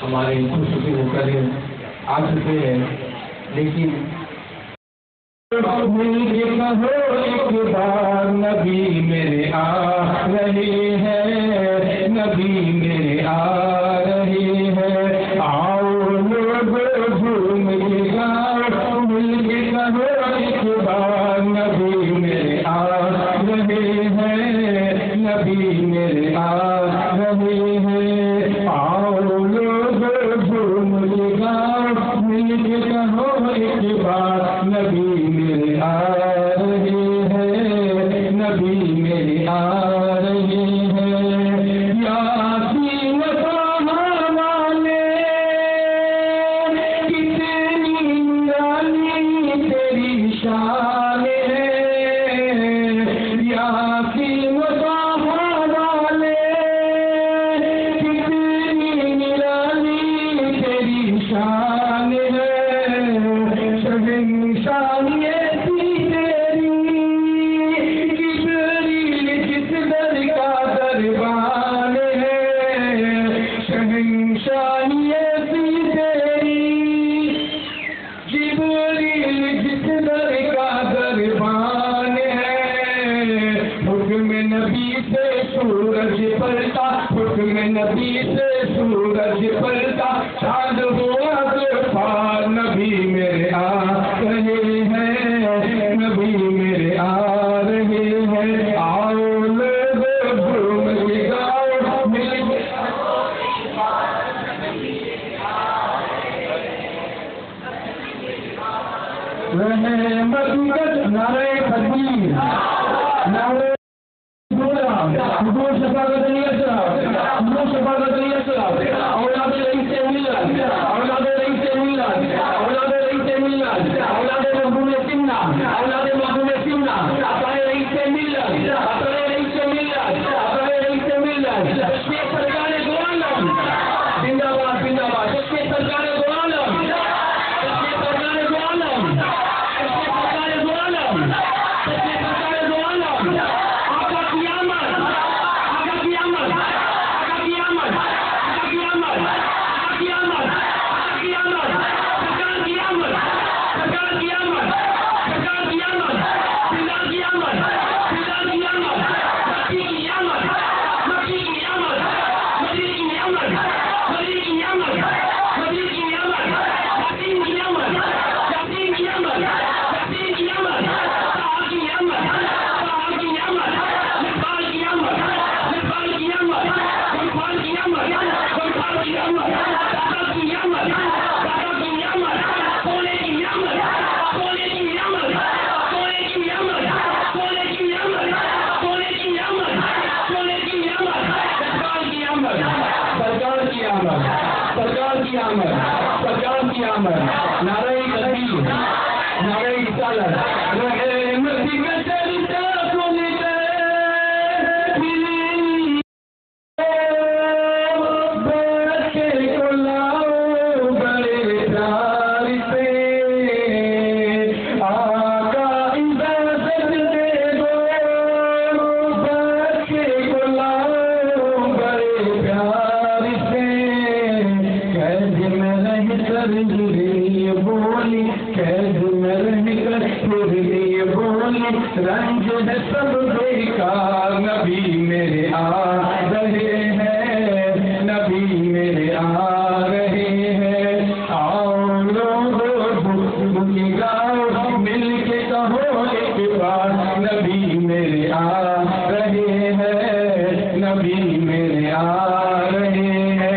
ہمارے خوشی ہو کر آ چکے ہیں، لیکن مجھے کہو ایک بار نبی میرے آ رہے ہیں، نبی میرے آ رہے ہیں، آؤ لوگ جھوم کے گاؤ مل کے کہو ایک بار نبی میرے آ رہے ہیں، نبی میرے آ رہے ہیں، آؤ لوگ جھوم کے گاؤ مل کے کہو ایک بار نبی میرے آ رہے ہیں۔ سورج پلتا حکم نبی سے سورج پلتا چاند ہوا طوفان نبی میرے آ رہے ہیں نبی میرے آ رہے ہیں آؤ لوگ جھوم کے گاؤ مل کے رحمت نعرہ تکبیر نعرہ حضور شفاعت علی السلام حضور شفاعت علی السلام اولاد رئیس ملت اولاد رئیس ملت اولاد رئیس ملت اولاد محبوب سمنا اولاد محبوب سمنا عطائے رئیس ملت عطائے رئیس ملت عطائے رئیس ملت شیخ سرکار دو عالم زندہ باد زندہ باد شیخ سرکار دو عالم شیخ سرکار دو عالم شیخ سرکار دو عالم شیخ سرکار دو عالم سرکار کی آمد نعرہ تکبیر نعرہ رسالت رحمت کا چلتا سن بچے کو لاؤ بڑے پیار سے آقا اجازت دے دو بچے کو لاؤ بڑے پیار سے بولی قید میں رہ کر پھر یہ بولی رنج ہے سب بیکار نبی میرے آ رہے ہیں نبی میرے آ رہے ہیں آؤ لوگو کی گاؤ مل کے کہو ایک بار نبی میرے آ رہے ہیں نبی میرے آ رہے ہیں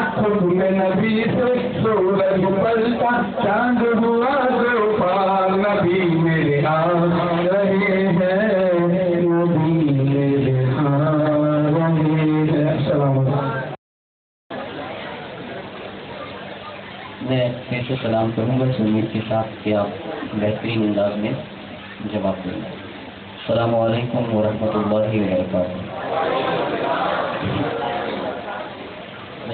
حکم نبی سے سورج پلتا چاند ہوا طوفان نبی میرے آ رہے ہیں نبی میرے آ رہے ہیں السلام علیکم میں کیسے سلام کروں گا اس امید کے ساتھ کہ آپ بہترین انداز میں جواب دیں گے السلام علیکم ورحمۃ اللہ وبرکاتہ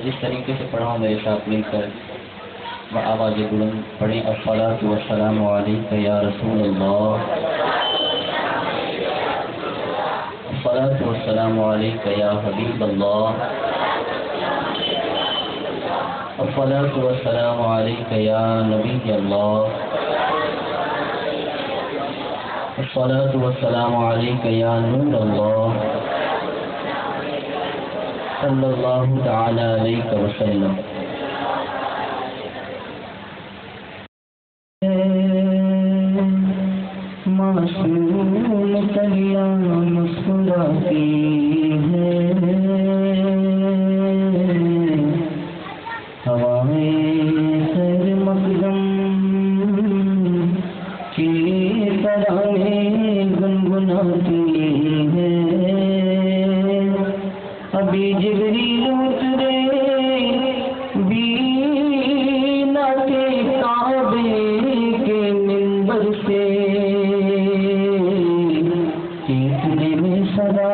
جس طریقے سے پڑھا ہوں میرے ساتھ مل کر آواز بلند پڑھیں الصلاۃ والسلام علیک یا رسول اللہ الصلاۃ والسلام علیک یا حبیب اللہ الصلاۃ والسلام علیک یا نبی اللہ الصلاۃ والسلام علیک یا نور اللہ صلی اللہ تعالی علیہ وسلم معصوم کلیاں مسکراتی ہیں ہوائیں سر مقدم کی ترانے گنگناتی ہیں ابھی جبریل اترے بینا کے کعبے کے منبر سے اتنے میں صدا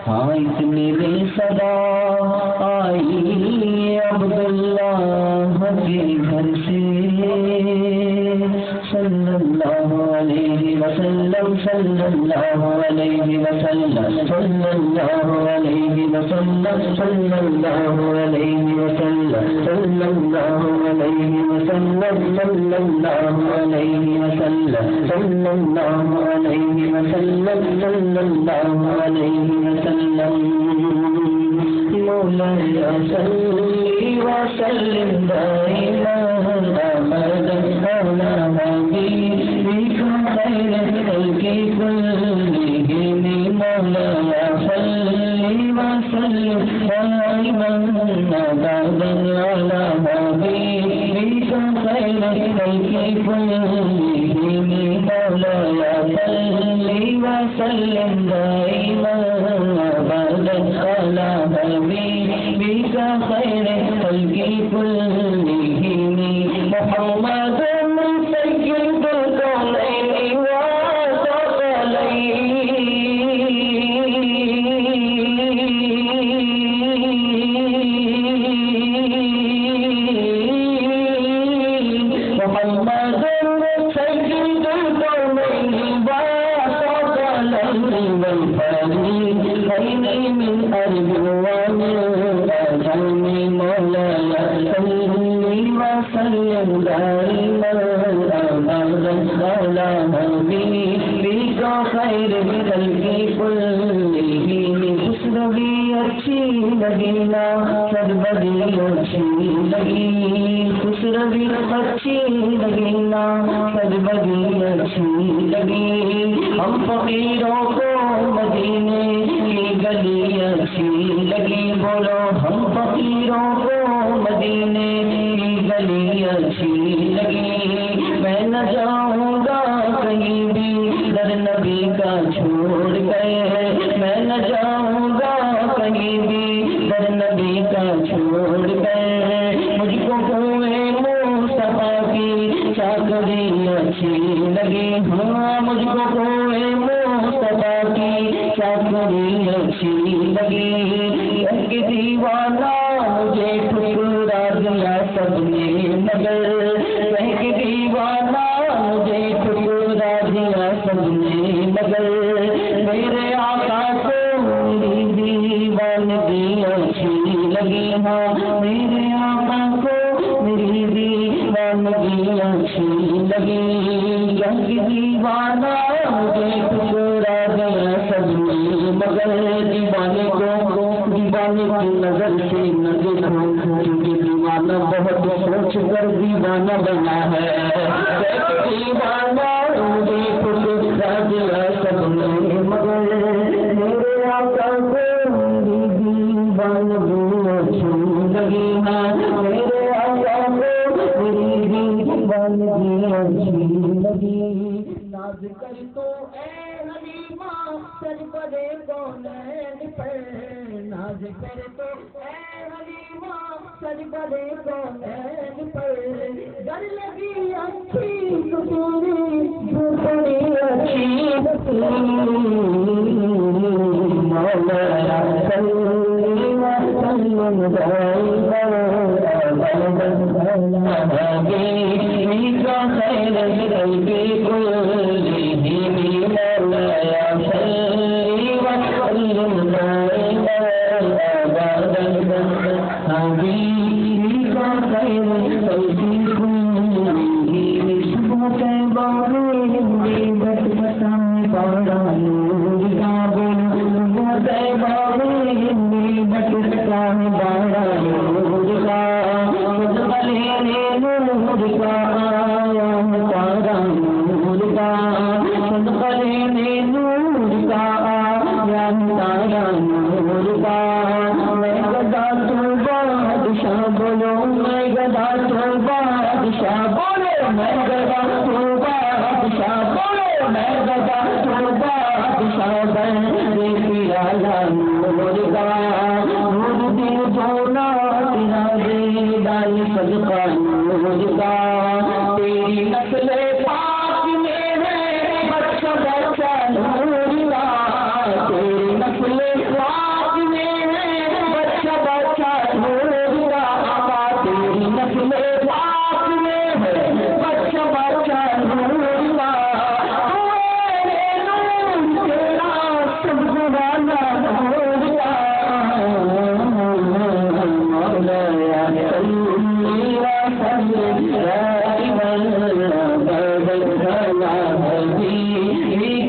ہاں اتنے میں صدا صلى الله عليه وسلم صلى الله عليه وسلم صلى الله عليه وسلم صلى الله عليه وسلم صلى الله عليه وسلم صلى الله عليه وسلم صلى الله عليه وسلم مولاي صل وسلم دائما ابدا على حبيبك خير الخلق كلهم مولاي صل وسلم دائما ابدا على حبيبك خير الخلق كلهم مولاي صل وسلم دائما ابدا على حبيبك خير الخلق كلهم محمد سيد الكونين لگینا سربدی اچھی لگی خسروی اچھی لگینا سربدی اچھی لگی ہم فقیروں کو مدینے کی گلی اچھی لگی بولو ہم فقیروں کو مدینے کی گلی اچھی لگی میں نہ جاؤں گا کہیں بھی در نبی کا چھوڑ گئے میں نہ جاؤں گا کہیں بھی در نبی کا چھوڑ گئے مجھ کو کنویں مصطفیٰ کی چاکری اچھی لگی ہاں مجھ کو کنویں مصطفیٰ کی چاکری اچھی لگی ایک دیوانہ مجھے ٹھکرا دیا سب نے مگر ایک دیوانہ مجھے ٹھکرا دیا سب نے مگر میرے آقا کو میری دیوانگی اچھی لگی ہاں میرے آقا کو میری دیوانگی اچھی لگی یک دیوانہ مجھے ٹھکرا دیا سب نے مگر دیوانے کو دیوانے کی نظر سے نہ دیکھو کیونکہ دیوانہ بہت سوچ کر دیوانہ بنا ہے دیوانہ مجھے ٹھکرا دیا سب نے مگر میرے آقا کو میری دیوانگی اچھی لگی ہاں میرے آقا کو میری دیوانگی اچھی لگی ناز کر تو اے حلیمہ سربدے کونین پر ناز کر تو اے حلیمہ سربدے کونین پر گر لگی اچھی کتوری جھوپڑی اچھی مولانا صلی وسلم دائما ابدا حبیبک خیر الخلق كلهم مولانا صلی وسلم دائما ابدا حبیبک خیر الخلق كلهم صبح بابے ہندی بٹ بسام پاڑا نور کا بول صبح بابے ہندی بٹ بسام پاڑا نور کا مدبلے نور کا آیا پاڑا نور کا مدبلے نور کا آیا پاڑا نور کا میں گدا تو بادشاہ بولو میں گدا تو بادشاہ بولو میں گدا تو بادشاہ بولو میں گدا تو بادشاہ بن دے پیالہ نور کا نور دل جونا تیرا دے ڈال صدقہ نور کا تیری نسل پاک میں ہے بچہ بچہ نور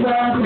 Bye.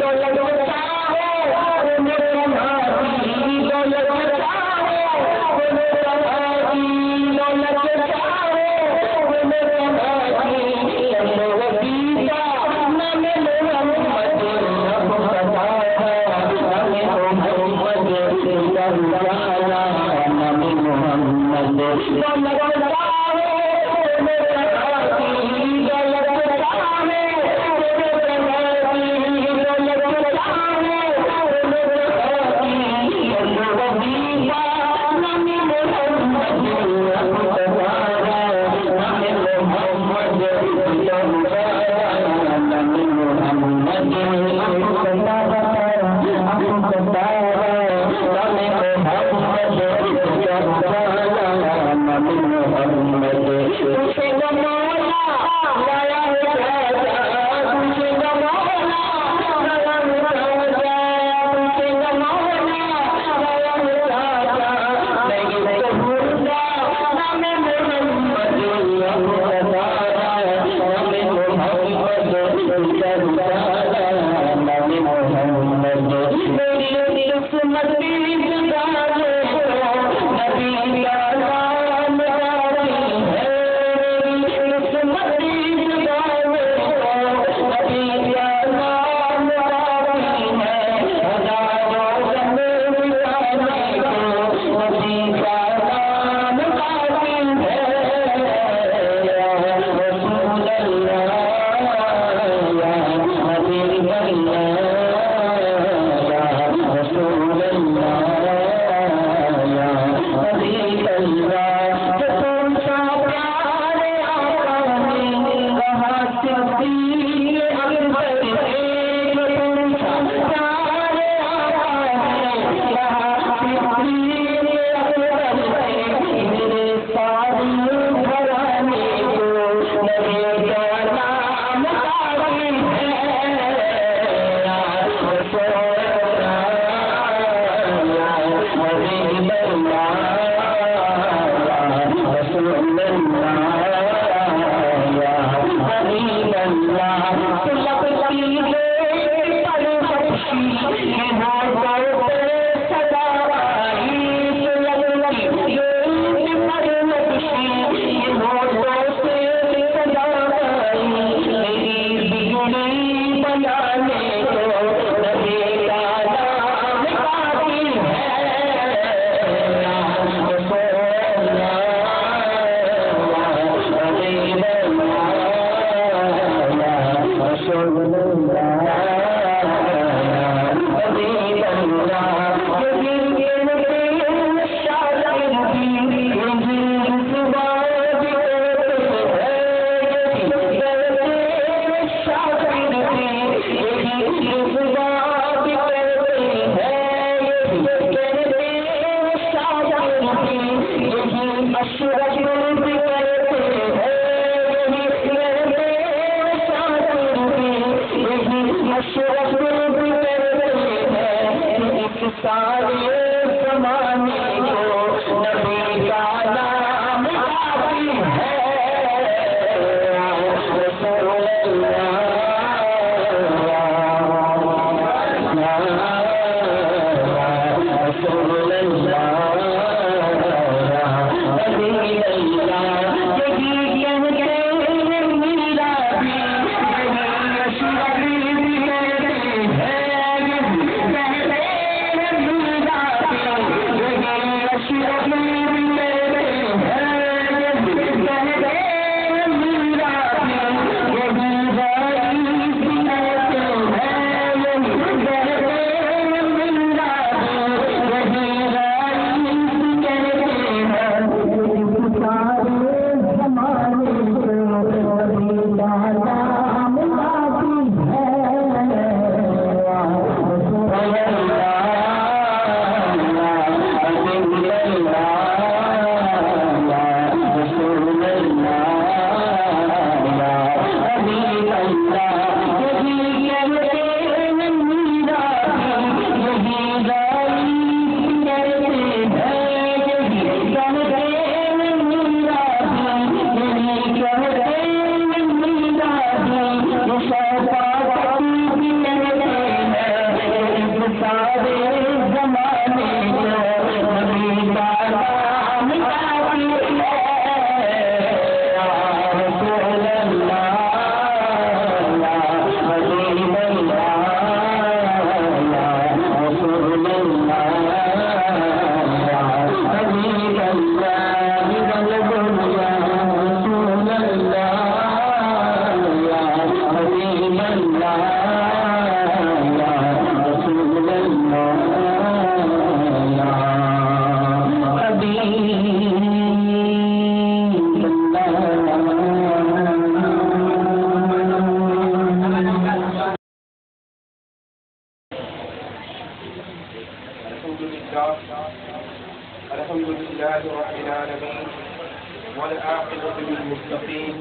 تو لگتا ہے الحمد لله رب العالمين والعاقبة للمتقين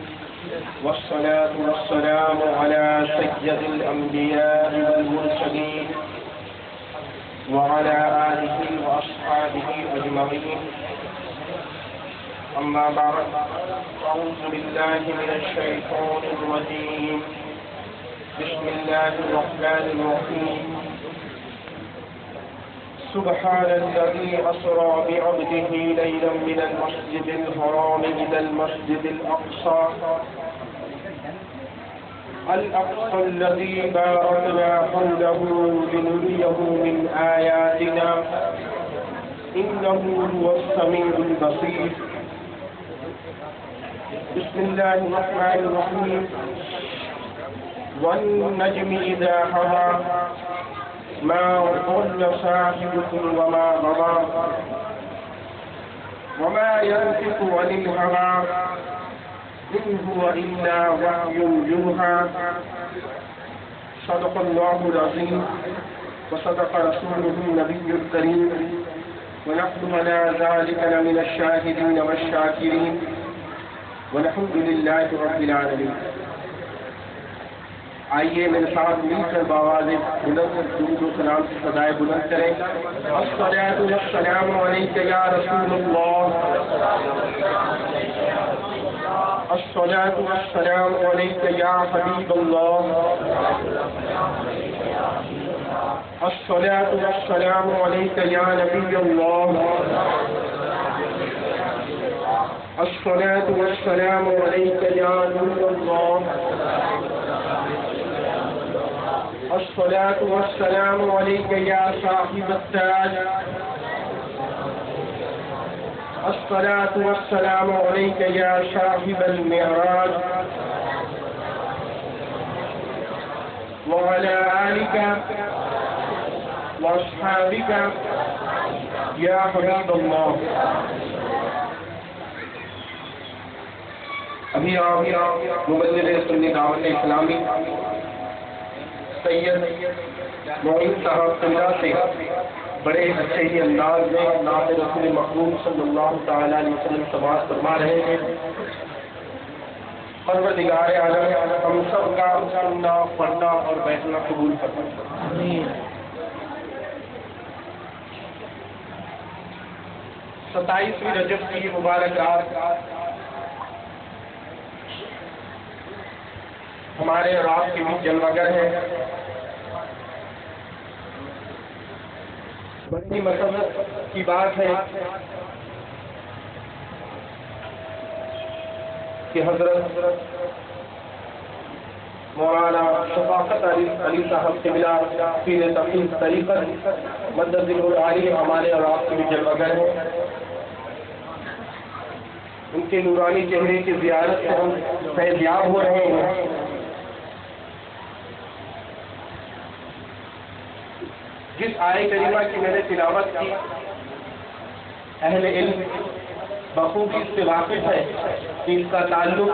والصلاة والسلام على سيد الأنبياء والمرسلين وعلى آله وأصحابه أجمعين. أما بعد، أعوذ بالله من الشيطان الرجيم. بسم الله الرحمن الرحيم. سبحان الذي أسرى بعبده ليلا من المسجد الحرام إلى المسجد الأقصى الذي باركنا حوله لنريه من آياتنا إنه هو السميع البصير بسم الله الرحمن الرحيم والنجم إذا هوى ما ضل صاحبكم وما غوى وما ينطق عن الهوى إن هو إلا وحي يوحى صدق الله العظيم وصدق رسوله النبي الكريم ونحن على ذلك لمن الشاهدين والشاكرين والحمد لله رب العالمين. آئیے میرے ساتھ مل کر بآواز بلند درود و سلام سے صدائے بلند کریں. الصلاۃ والسلام علیک یا رسول اللہ، الصلاۃ والسلام علیک یا حبیب اللہ، الصلاۃ والسلام علیک یا نبی اللہ، الصلاۃ والسلام علیک یا نور اللہ، الصلاۃ والسلام علیک یا صاحب التاج، الصلاۃ والسلام علیک یا صاحب المعراج، وعلى آلك واصحابك یا حبیب اللہ. ابھی آپ مبلغ سنی دعوت اسلامی سید معین صاحب قبلہ سے بڑے اچھے ہی انداز میں نعت رسول مخدوم صلی اللہ تعالیٰ علیہ وسلم سماعت فرما رہے ہیں. پروردگار عالم ہم سب کا سننا پڑھنا اور بیٹھنا قبول فرمائے. 27ویں رجب کی یہ مبارک رات ہمارے اور آپ کے بیچ جلوگر ہے. بڑی مسرت کی بات ہے کہ حضرت مولانا شفاقت علی صاحب سے ملا پیر تقی طریقت مدد العالی ہمارے اور آپ کے بیچ جلوگر ہے. ان کے نورانی چہرے کی زیارت سے ہم فیضیاب ہو رہے ہیں. جس آیت کریمہ کی میں نے تلاوت کی اہل علم بخوبی اس سے واقف ہے کہ اس کا تعلق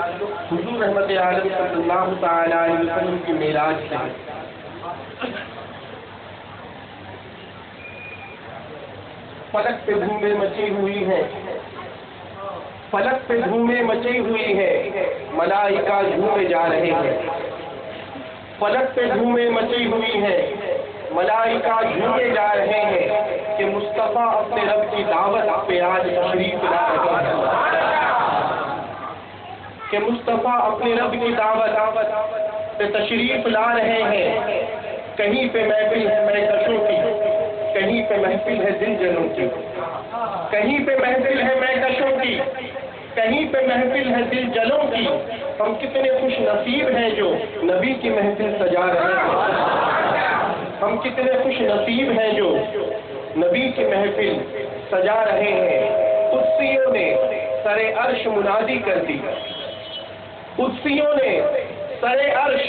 حضور رحمت عالم صلی اللہ تعالی علیہ وسلم کی معراج سے ہے. فلک پہ دھومیں مچی ہوئی ہیں، فلک پہ دھومیں مچی ہوئی ہے، ملائکہ جھومے جا رہے ہیں. فلک پہ دھومیں مچی ہوئی ہے، ملائکہ جھومے جا رہے ہیں کہ مصطفیٰ اپنے رب کی دعوت پہ آج تشریف لا رہے ہیں، کہ مصطفیٰ اپنے رب کی دعوت پہ تشریف لا رہے ہیں. کہیں پہ محفل ہے مہکشوں کی، کہیں پہ محفل ہے دل جنوں کی، کہیں پہ محفل ہے مہکشوں کی، کہیں پہ محفل ہے دل جنوں کی. ہم کتنے خوش نصیب ہیں جو نبی کی محفل سجا رہے ہیں. ہم کتنے خوش نصیب ہیں جو نبی کی محفل سجا رہے ہیں. قدسیوں نے سر عرش منادی کر دی، قدسیوں نے سر عرش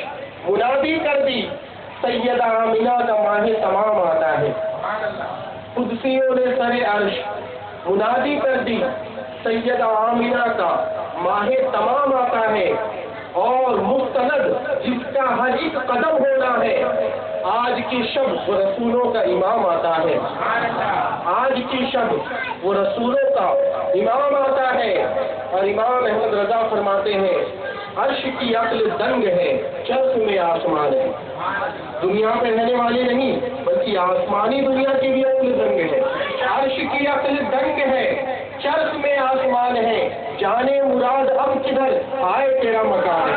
منادی کر دی، سیدہ آمینہ کا ماہ تمام آتا ہے. قدسیوں نے سر عرش منادی کر دی، سیدہ آمینہ کا ماہ تمام آتا ہے. اور مستند جس کا ہر ایک قدم ہونا ہے، آج کی شب وہ رسولوں کا امام آتا ہے. آج کی شب وہ رسولوں کا امام آتا ہے. اور امام احمد رضا فرماتے ہیں عرش کی عقل دنگ ہے، چرخ میں آسمان ہے. دنیا پہ رہنے والے نہیں بلکہ آسمانی دنیا کی بھی عقل دنگ ہے. عرش کی عقل دنگ ہے، چرخ میں آسمان ہے. جانے مراد اب کدھر آئے تیرا مکان ہے.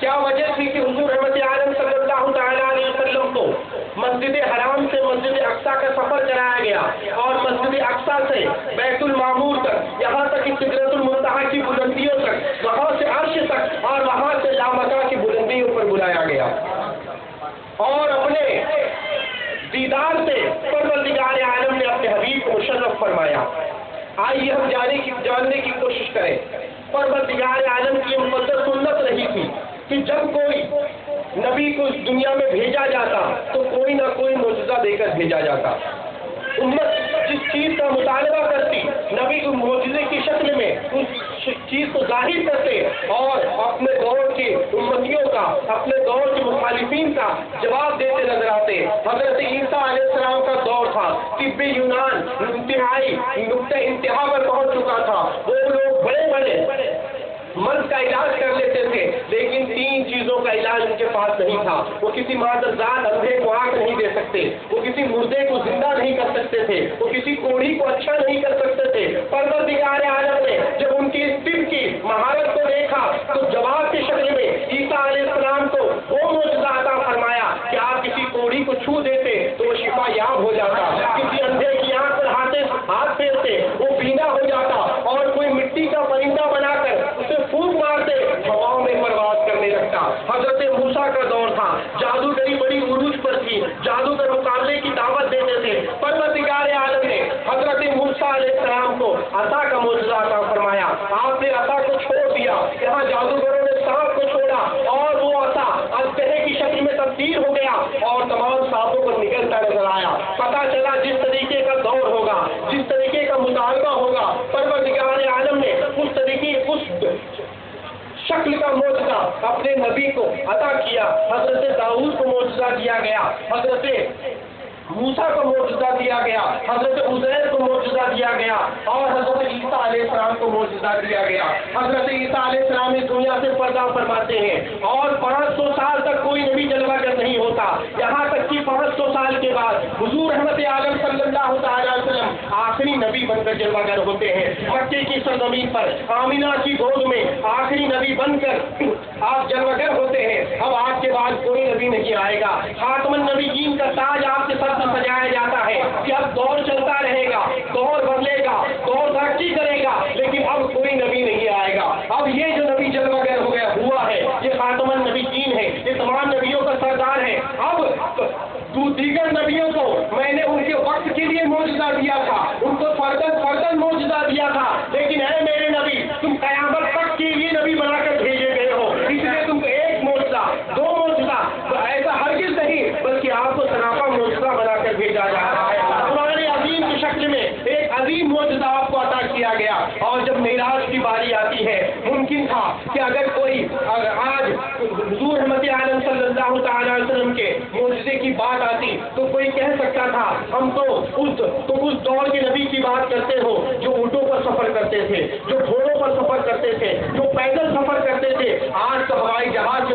کیا وجہ تھی کہ حضور رحمت عالم صلی اللہ تعالیٰ علیہ وسلم کو مسجد حرام سے مسجد اقصیٰ کا سفر کرایا گیا اور مسجد اقصیٰ سے بیت المعمور تک، یہاں تک کہ سدرۃ المنتہا کی بلندیوں تک، وہاں سے عرش تک اور وہاں سے لامکاں کی بلندیوں پر بلایا گیا اور اپنے دیدار سے پروردگار عالم نے اپنے حبیب کو مشرف فرمایا۔ آئیے ہم جاننے کی کوشش کریں۔ پروردگار عالم کی مقدس سنت رہی تھی کہ جب کوئی نبی کو اس دنیا میں بھیجا جاتا تو کوئی نہ کوئی معجزہ دے کر بھیجا جاتا۔ امت جس چیز کا مطالبہ کرتی، نبی کو معجزے کی شکل میں اس چیز کو ظاہر کرتے اور اپنے دور کی امتیوں کا، اپنے دور کے مخالفین کا جواب دیتے نظر آتے۔ حضرت عیسیٰ علیہ السلام کا دور تھا، طب یونان انتہائی نقطۂ انتہا پر پہنچ چکا تھا۔ وہ لوگ بڑے بڑے مرض کا علاج کر لیتے تھے، لیکن تین چیزوں کا علاج ان کے پاس نہیں تھا۔ وہ کسی معجزات اندھے کو آنکھ نہیں دے سکتے، وہ کسی مردے کو زندہ نہیں کر سکتے تھے، وہ کسی کوڑھی کو اچھا نہیں کر سکتے تھے۔ پروردگار عالم نے جب ان کی اس طب کی مہارت کو دیکھا تو جواب کی شکل میں عیسیٰ علیہ السلام کو وہ معجزہ عطا فرمایا کہ آپ کسی کوڑھی کو چھو دیتے تو وہ شفا یاب ہو جاتا، کسی اندھے کی آنکھ پر ہاتھ پھیرتے وہ بینا ہو جاتا، اور کوئی مٹی کا پرندہ بنا کر اسے پھونک مارتے ہواؤں میں پرواز کرنے لگتا۔ حضرت موسیٰ کا دور تھا، جادوگری بڑی عروج پر تھی، جادوگر مقابلے کی دعوت دیتے تھے۔ پروردگار عالم نے حضرت موسیٰ علیہ السلام کو عصا کا معجزہ عطا فرمایا۔ آپ نے عصا کو چھوڑ دیا، یہاں جادوگروں نے سانپ کو چھوڑا اور وہ عصا اژدہے کی شکل میں تبدیل ہو گیا اور تمام سانپوں کو نکلتا نظر آیا۔ پتا چلا جس طریقے کا دور ہوگا، جس طریقے کا مطالبہ ہوگا، پروردگار عالم نے اس طریقے اس شکل کا معجزہ اپنے نبی کو عطا کیا۔ حضرت داؤد کو معجزہ دیا گیا، حضرت موسیٰ کو معجزہ دیا گیا، حضرت عزیر کو معجزہ دیا گیا اور حضرت عیسیٰ علیہ السلام کو معجزہ دیا گیا۔ حضرت عیسیٰ علیہ السلام اس دنیا سے پردہ فرماتے ہیں اور 500 سال تک کوئی نبی جلوہ گر نہیں ہوتا، یہاں تک کہ 500 سال کے بعد حضور رحمت عالم صلی اللہ تعالیٰ علیہ وسلم آخری نبی بن کر جلوہ گر ہوتے ہیں۔ مکے کی سرزمین پر آمینہ کی گود میں آخری نبی بن کر آپ جلوہ گر ہوتے ہیں۔ اب آپ کے بعد کوئی نبی نہیں آئے گا، خاتم النبیین کا تاج آپ کے سر سجایا جاتا ہے کہ اب دور چلتا رہے گا، دور بدلے گا، دور ترقی کرے گا، لیکن اب کوئی نبی نہیں آئے گا۔ اب یہ جو نبی جلوہ گر ہو گیا ہوا ہے، یہ خاتم النبیین ہے، یہ تمام نبیوں کا سردار ہے۔ اب دیگر نبیوں کو میں نے ان کے وقت کے لیے معجزہ دیا تھا، ان کو فردن معجزہ دیا تھا، لیکن اے میرے نبی تم قیامت تک کے لیے نبی بنا کر بھیجے گئے ہو، اس لیے تم کو ایک معجزہ، دو معجزہ ایسا ہرگز نہیں، بلکہ آپ کو سراپا معجزہ بنا کر بھیجا جا رہا ہے۔ قرآن عظیم کی شکل میں ایک عظیم معجزہ آپ کو عطا کیا گیا، اور جب معراج کی باری آتی ہے ممکن تھا کہ اگر کوئی آج حضور رحمت عالم صلی اللہ تعالیٰ علیہ وسلم کے معجزے کی بات آتی تو کوئی کہہ سکتا تھا ہم تو اس دور کے نبی کی بات کرتے ہو جو اونٹوں پر سفر کرتے تھے، جو گھوڑوں پر سفر کرتے تھے، جو پیدل سفر کرتے تھے۔ آج تو ہوائی جہاز سے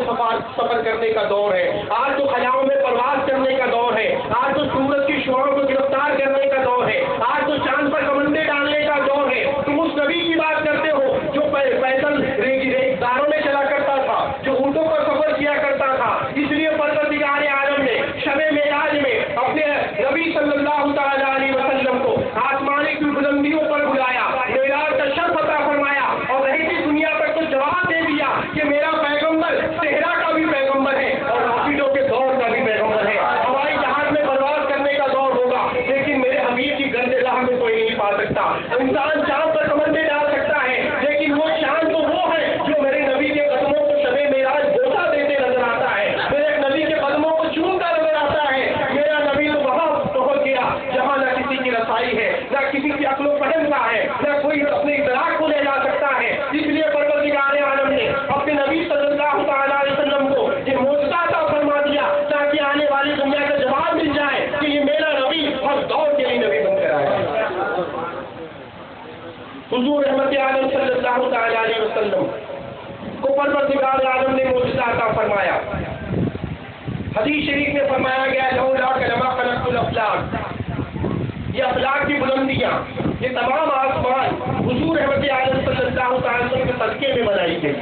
سفر کرنے کا دور ہے، آج تو خلاؤں میں پرواز کرنے کا دور ہے، آج تو سورج کی شعاعوں کو گرفتار کرنے کا دور ہے، آج تو چاند پر کمندے ڈالنے کا دور ہے۔ تم اس نبی کی بات کرتے ہو جو پیدل ریگزاروں میں چلا کرتا تھا، جو اونٹوں پر سفر کیا کرتا تھا۔ اس لیے پروردگار عالم نے شب معراج میں اپنے نبی صلی اللہ تعالیٰ علیہ وسلم کو آسمانی کی بلندیوں پر بلایا، معراج کا شرف عطا فرمایا اور رہتی دنیا تک تو جواب دے دیا کہ میرا پیغمبر صحرا کا بھی پیغمبر ہے اور رافدوں کے دور کا بھی پیغمبر ہے۔ ہوائی جہاز میں پرواز کرنے کا دور ہوگا، لیکن میرے حبیب کی گرد راہ میں کوئی نہیں پا سکتا۔ انسان چاند پر کمندے ڈال سکتا ہے، لیکن وہ چاند تو وہ ہے جو میرے نبی کے قدموں کو شب معراج بوسہ دیتے نظر آتا ہے، میرے نبی کے قدموں کو چومتا نظر آتا ہے۔ میرا نبی تو وہاں پہنچ گیا جہاں نہ کسی کی رسائی ہے، نہ کسی کی عقل و فہم کا ہے، نہ کوئی اپنے ادراک کو لے جا سکتا ہے۔ اس لیے پروردگار عالم نے اپنے نبی صلی اللہ تعالیٰ علیہ وسلم کو یہ معجزہ عطا فرما دیا تاکہ آنے والی دنیا کا جواب مل جائے کہ یہ میرا نبی ہر دور کے لیے نبی بن کر آیا۔ حضور رحمت عالم صلی اللہ تعالیٰ علیہ وسلم کو پروردگار عالم نے معجزہ عطا فرمایا۔ حدیث شریف میں فرمایا گیا لولا کلمہ خلقت الافلاک، یہ افلاک کی بلندیاں، یہ تمام آسمان حضور رحمت عالم صلی اللہ تعالیٰ علیہ وسلم کے صدقے میں بنائی گئی۔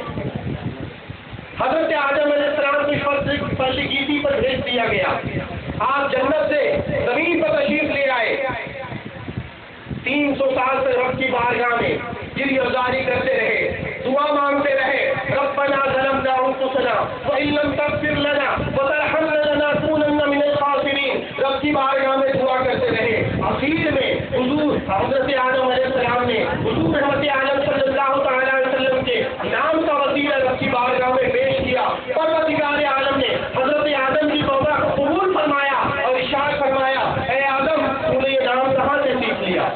حضرت آدم علیہ السلام کو فرش گیتی پر بھیج دیا گیا. آپ جنت سے زمین پر تشریف لے آئے. 300 سال سے رب کی بارگاہ میں گری ازاری کرتے رہے, دعا مانگتے رہے. ربنا ظلمنا انفسنا وان لم تغفر لنا وترحمنا لنكونن من الخاسرین. رب کی بارگاہ میں دعا کرتے رہے. اخیر میں حضور حضرت آدم علیہ السلام نے حضور رحمت عالم صلی اللہ تعالی علیہ وسلم کے نام کا وسیلہ رب کی بارگاہ میں پیش کیا. پروردگار عالم نے حضرت آدم کی توبہ کو قبول فرمایا اور ارشاد فرمایا, اے آدم تو نے یہ نام کہاں سے سیکھ لیا؟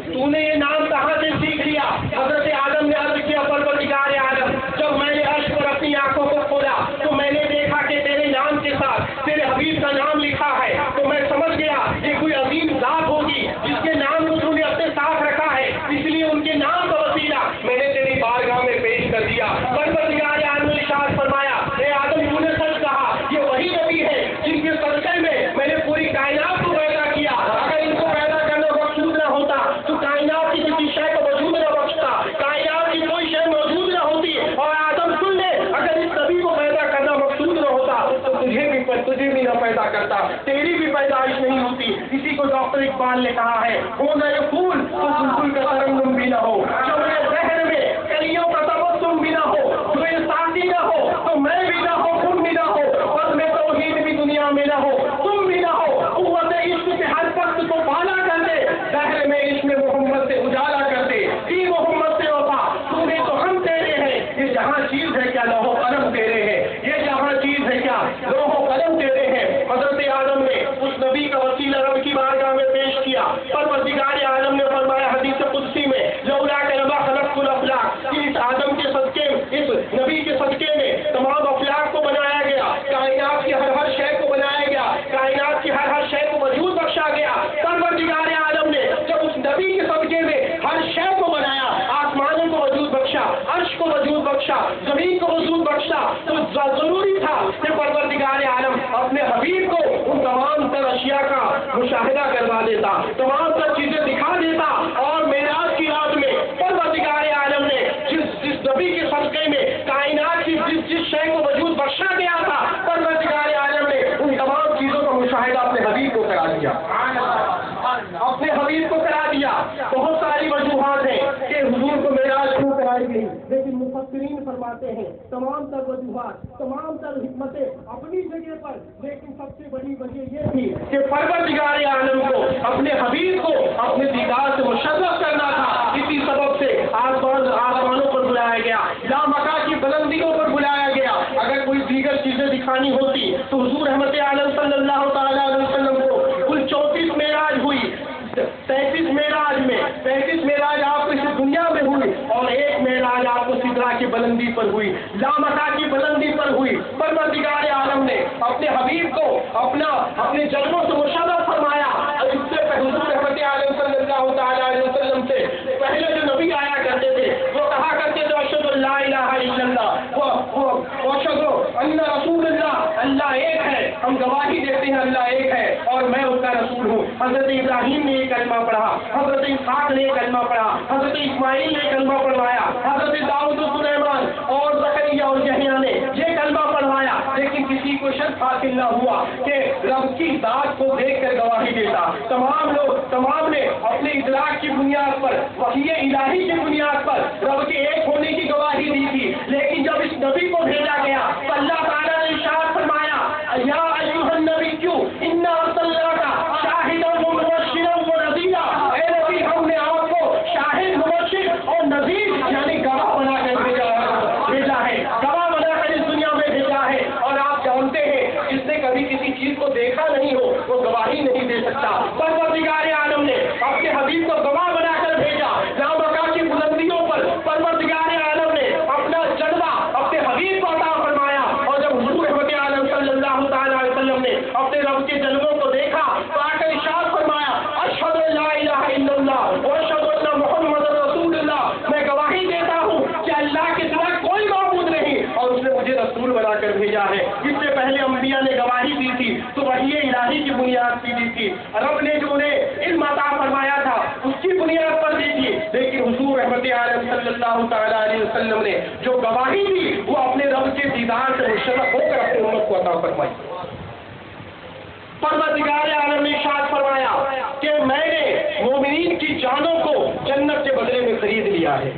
تو نے یہ نام کہاں سے سیکھ لیا؟ حضرت آدم نے عرض کیا, پروردگار عالم جب میں نے عرش پر اپنی آنکھوں کو کھولا تو میں نے دیکھا کہ تیرے نام کے ساتھ تیرے حبیب کا نام لکھا ہے, تو میں سمجھ گیا یہ کوئی عظیم ذات ہوگی جس کے نام کو تو نے اپنے ساتھ رکھا ہے, اس لیے ان کے نام کا وسیلہ میں نے تیری بارگاہ میں پیش کر دیا. پروردگار عالم نے ارشاد فرمایا, اے آدم تو نے سچ کہا, یہ وہی نبی ہے جن کے صدقے میں نے پوری کائنات کو پیدا کیا. اگر ان کو پیدا کرنا مقصود نہ ہوتا تو کائنات کی کسی شے کو وجود نہ بخشتا, کائنات کی کوئی شے موجود نہ ہوتی. اور آدم سن لے, اگر اس نبی کو پیدا کرنا مقصود نہ ہوتا تو تجھے بھی نہ پیدا کرتا, تیری بھی پیدائش نہیں ہوتی. اسی کو ڈاکٹر اقبال نے کہا ہے, ہو نہ یہ پھول تو بلبل کا ترنم بھی نہ ہو, جو میرے ذہن میں کلیوں کا تبسم بھی نہ ہو, جو یہ ساتھی نہ ہو تو میں بھی نہ ہو, تم بھی نہ ہو, بس میں توحید بھی دنیا میں نہ ہو, تم بھی نہ ہو. قوت عشق سے ہر وقت کو بالا کر دے, دہر میں عشق محمد سے اجالا کر دے, جی محمد سے وفا تو نے تو ہم تیرے ہیں. یہ جہاں چیز ہے کیا لوح و قلم تیرے ہیں, یہ جہاں چیز ہے کیا لوح و قلم تیرے ہیں. حضرت آدم نے اس نبی کا وسیلہ رب کی بارگاہ میں پیش کیا. پروردگار عالم نے فرمایا حدیث قدسی میں, لولا کہ ربا خلقت الافلاق, اس آدم کے صدقے اس نبی کے صدقے میں تمام افلاق کو بنایا گیا, کائنات کی ہر شے کو بنایا گیا, کائنات کی ہر شے کو وجود بخشا گیا. پروردگار عالم نے جب اس نبی کے صدقے میں ہر شے کو بنایا, آسمانوں کو وجود بخشا, عرش کو وجود بخشا, زمین کو وجود بخشا, تو ضروری تھا کہ پروردگار عالم اپنے حبیب کو ان تمام تر اشیاء کا مشاہدہ کروا دیتا, تمام تر چیزیں دکھا دیتا. اور معراج کی رات میں پروردگار عالم نے جس نبی کے صدقے میں کائنات کی جس شے کو وجود بخشا گیا تھا, پروردگار عالم نے ان تمام چیزوں کا مشاہدہ اپنے حبیب کو کرا دیا, اپنے حبیب کو کرا دیا. بہت ساری وجوہات ہیں کہ حضور کو معراج کیوں کرائی گئی, لیکن مفسرین فرماتے ہیں تمام تر وجوہات, تمام تر حکمتیں اپنی جگہ پر, لیکن سب سے بڑی وجہ یہ تھی کہ پروردگار عالم کو اپنے حبیب کو اپنے دیدار سے مشرف کرنا تھا. اسی سبب سے آسمانوں پر بلایا گیا, لامکا کی بلندیوں پر بلایا گیا. اگر کوئی دیگر چیزیں دکھانی ہوتی تو حضور رحمت عالم صلی اللہ تعالیٰ علیہ وسلم کو کل 34 معراج ہوئی. 33 معراج آپ کو اس دنیا میں ہوئی, اور ایک معراج آپ کو سدرا کی بلندی پر ہوئی, لامکا کی بلندی پر ہوئی. پروردگار عالم نے اپنے حبیب کو اپنے جلووں سے مشرف فرمایا. اس سے حضور رحمت عالم صلی اللہ تعالیٰ علیہ وسلم سے پہلے جو نبی آیا کرتے تھے وہ کہا کرتے تھے اشہد ان لا الہ الا اللہ واشہد ان رسول اللہ, اللہ ایک ہے, ہم گواہی دیتے ہیں اللہ ایک ہے اور میں اس کا رسول ہوں. حضرت ابراہیم نے یہ کلمہ پڑھا, حضرت اسحاق نے یہ کلمہ پڑھا, حضرت اسماعیل نے کلمہ پڑھوایا, حضرت داؤد و سلیمان اور زکریا اور یحییٰ نے یہ کلمہ پڑھوایا. لیکن کسی کو شرف حاصل نہ ہوا کہ رب کی ذات کو دیکھ کر گواہی دیتا. تمام نے اپنے ادراک کی بنیاد پر, وحی الہی کی بنیاد پر رب کے ایک ہونے کی گواہی دی تھی. لیکن جب اس نبی کو بھیجا گیا تو اللہ تعالیٰ نے ارشاد فرمایا, یا ایھا النبی انا ارسلناک شاہدا ومبشرا ونذیرا, اے نبی ہم نے آپ کو شاہد, مبشر اور نذیر یعنی گواہ بنا کر بھیجا ہے, گواہ بنا کر اس دنیا میں بھیجا ہے. اور آپ جانتے ہیں جس نے کبھی کسی چیز کو دیکھا نہیں ہو وہ گواہی نہیں دے سکتا. پروردگار عالم نے اپنے حبیب کو گواہ بنا کر بھیجا. لامکا کی بلندیوں پر پروردگار عالم نے اپنا جلوہ اپنے حبیب کو عطا فرمایا. اور جب حضور رحمت عالم صلی اللہ تعالیٰ علیہ وسلم نے اپنے رب کے جلووں کو دیکھا تو آ کر ارشاد فرمایا, اشہد ان لا الہ الا اللہ واشہد ان محمد رسول اللہ, میں گواہی دیتا ہوں کہ اللہ کے سوا کوئی معبود نہیں اور اس نے مجھے رسول بنا کر بھیجا ہے. اس سے پہلے انبیاء نے گواہی دی تھی تو وحی الہی کی بنیاد کی دی تھی, رب نے جو انہیں علم عطا فرمایا تھا اس کی بنیاد پر دی تھی. لیکن حضور رحمت رحمت عالم صلی اللہ تعالیٰ علیہ وسلم نے جو گواہی دی وہ اپنے رب کے دیدار سے مشرف ہو کر اپنی امت کو عطا فرمائی۔ پروردگار عالم نے ارشاد فرمایا کہ میں نے مومنین کی جانوں کو جنت کے بدلے میں خرید لیا ہے،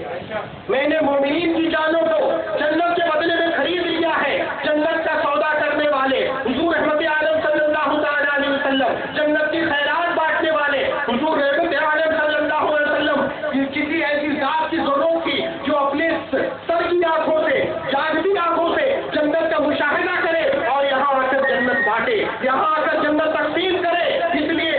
میں نے مومنین کی جانوں کو جنت کے بدلے میں خرید لیا ہے۔ جنت کا سودا کرنے والے حضور رحمت عالم صلی اللہ تعالیٰ علیہ وسلم، جنت کی خیرات بانٹنے والے حضور رحمت عالم صلی اللہ علیہ وسلم، کسی ایسی ذات کی ضرورت تھی جو اپنے سر کی آنکھوں سے، جاگتی آنکھوں سے جنت کا مشاہدہ کرے اور یہاں آ کر جنت بانٹے، یہاں آ کر جنت تقسیم کرے۔ اس لیے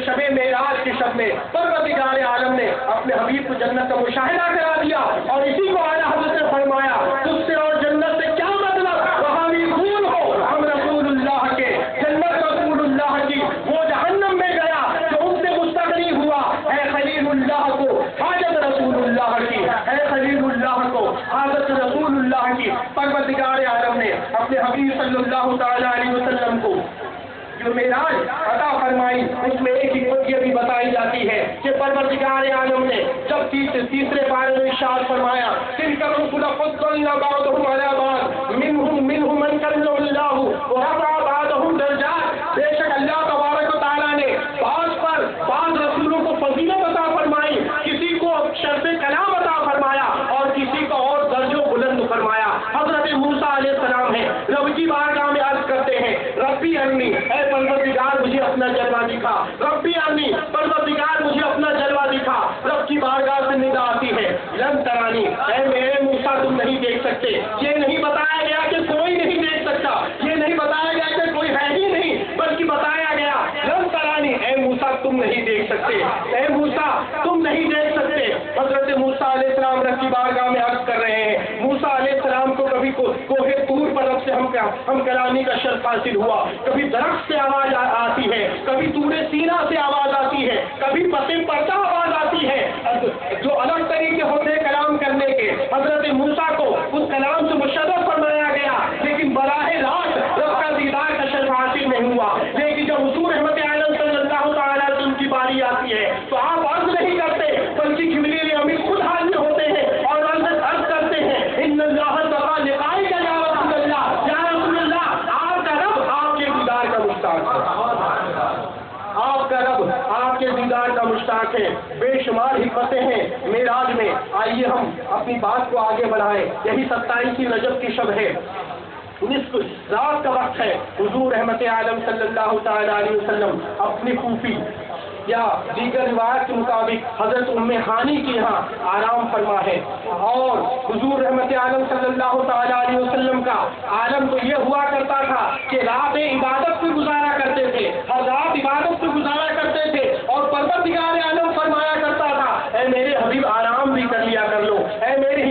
شب معراج کی شب میں پروردگار عالم نے اپنے حبیب کو جنت کا مشاہدہ کرا دیا اور اسی کو اعلیٰ حضرت نے فرمایا تجھ سے اور جنت سے کیا مطلب، وہاں بھی خون ہو، ہم رسول اللہ کے، جنت رسول اللہ کی، وہ جہنم میں گیا جو ان سے مستغنی ہوا، اے خلیل اللہ کو حاجت رسول اللہ کی، اے خلیل اللہ کو حاجت رسول اللہ کی۔ پروردگار عالم نے اپنے حبیب صلی اللہ تعالیٰ علیہ وسلم کو جو معراج عطا فرمائی اس میں ایک حکمت یہ بھی بتائی جاتی ہے کہ پروردگار عالم نے جب تیسرے پارے میں ارشاد فرمایا تلک الرسل فضلنا بعضهم على بعض منهم من كلم الله ورفع بعضهم درجات، بے شک اللہ تبارک و تعالیٰ نے بعض رسولوں کو فضیلت عطا فرمائی، کسی کو شرف کلام عطا فرمایا اور کسی کو اور درجوں بلند فرمایا۔ حضرت موسیٰ علیہ السلام ہیں، رب کی بارگاہ میں عرض کرتے ہیں ربی انی، اے پروردگار مجھے اپنا جلوہ دکھا، ربی انی، پروردگار مجھے اپنا جلوہ دکھا۔ رب کی بارگاہ سے ندا آتی ہے لن ترانی، اے میرے موسیٰ تم نہیں دیکھ سکتے۔ یہ نہیں بتایا گیا کہ کوئی نہیں دیکھ سکتا، یہ نہیں بتایا گیا کہ کوئی ہے ہی نہیں، بلکہ بتایا گیا لن ترانی، اے موسیٰ تم نہیں دیکھ سکتے، اے موسیٰ تم نہیں دیکھ سکتے۔ حضرت موسیٰ علیہ السلام رب کی بارگاہ میں عرض کر رہے ہیں موسیٰ علیہ السلام کو کبھی کوہ طور پر رب سے ہم کلامی کا شرف حاصل ہوا، کبھی درخت سے آواز آتی ہے، کبھی طور سینا سے آواز آتی ہے، کبھی پسند پردہ آواز آتی ہے، جو الگ طریقے ہوتے ہیں کلام کرنے کے۔ حضرت موسیٰ کو اس کلام سے مشرف فرمایا گیا لیکن براہ راست رب کا دیدار کا شرف حاصل نہیں ہوا۔ لیکن جب حضور رحمت عالم صلی اللہ تعالیٰ علیہ وسلم کی باری آتی ہے تو آپ عرض نہیں کرتے بلکہ جبریل امین خود حاضر ہوتے ہیں اور عرض کرتے ہیں ان اللہ تعالیٰ لقائی کا یا رسول اللہ، یا رسول اللہ آپ کا رب آپ کے دیدار کا مشتاق ہے، آپ کا رب آپ کے دیدار کا مشتاق ہے۔ بے شمار حکمتیں ہیں معراج میں، آئیے ہم اپنی بات کو آگے بڑھائیں۔ یہی 27 رجب کی شب ہے، نصف رات کا وقت ہے، حضور رحمت عالم صلی اللہ تعالیٰ علیہ وسلم اپنی پھوپھی یا دیگر روایت کے مطابق حضرت ام ہانی کے یہاں آرام فرما ہے، اور حضور رحمت عالم صلی اللہ تعالیٰ علیہ وسلم کا عالم تو یہ ہوا کرتا تھا کہ رات عبادت پہ گزارا کرتے تھے، ہر رات عبادت پہ گزارا کرتے تھے اور پروردگار عالم فرمایا کرتا تھا اے میرے حبیب آرام بھی کر لیا کر لو، اے میرے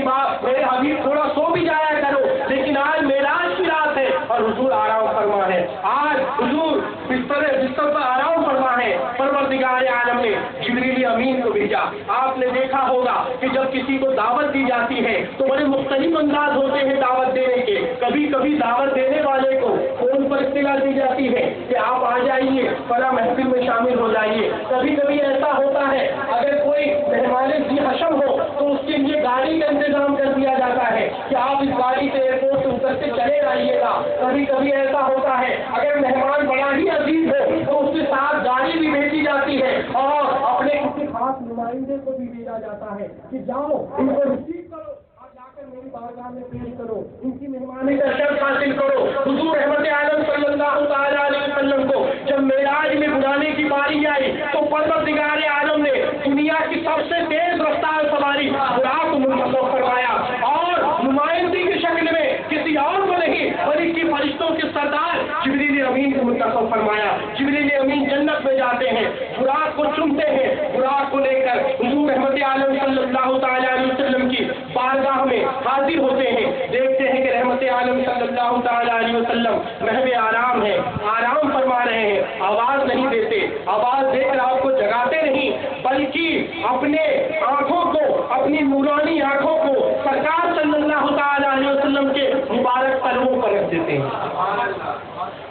حبیب تھوڑا سو بھی جایا کرو۔ لیکن آج معراج کی رات ہے اور حضور آرام فرما ہے، آج حضور بستر پر آرام فرما ہے۔ پروردگار عالم نے جبریل امین کو بھیجا۔ آپ نے دیکھا ہوگا کہ جب کسی کو دعوت دی جاتی ہے تو بڑے مختلف انداز ہوتے ہیں دعوت دینے کے۔ کبھی کبھی دعوت دینے والے کو فون پر اطلاع دی جاتی ہے کہ آپ آ جائیے فلاں محفل میں شامل ہو جائیے۔ کبھی کبھی ایسا ہوتا ہے اگر کوئی مہمان ذی حشم ہو تو اس کے لیے گاڑی کا انتظام کر دیا جاتا ہے کہ آپ اس گاڑی سے ایئرپورٹ سے اتر کے چلے آئیے گا۔ کبھی کبھی ایسا ہوتا ہے اگر مہمان بڑا ہی عزیز ہو تو اس کے ساتھ گاڑی بھی بھیجی جاتی ہے اور اپنے کسی خاص نمائندے کو بھی بھیجا جاتا ہے کہ جاؤ ان کو ریسیو کرو اور جا کر میری بارگاہ میں پیش کرو، ان کی مہمانی کا شرف حاصل کرو۔ حضور رحمت عالم صلی اللہ تعالیٰ علیہ وسلم کو جب معراج میں بلانے کی باری آئی تو پروردگار عالم نے دنیا کی سب سے تیز رفتار سواری براق کو منتخب فرمایا اور نمائندگی کی شکل میں کسی اور کو نہیں بلکہ فرشتوں کے سردار جبریل امین کو منتخب فرمایا۔ جبریل امین جنت میں جاتے ہیں، براق کو چومتے ہیں، براق کو لے کر حضور رحمت عالم صلی اللہ تعالیٰ علیہ وسلم کی بارگاہ میں حاضر ہوتے ہیں۔ دیکھتے ہیں کہ رحمت عالم صلی اللہ تعالیٰ علیہ وسلم محو آرام ہے، آرام فرما رہے ہیں، آواز نہیں دیتے، آواز دے کر آپ کو جگاتے نہیں بلکہ اپنے آنکھوں کو، اپنی نورانی آنکھوں کو سرکار صلی اللہ تعالیٰ علیہ وسلم کے مبارک قدموں پر رکھ دیتے ہیں،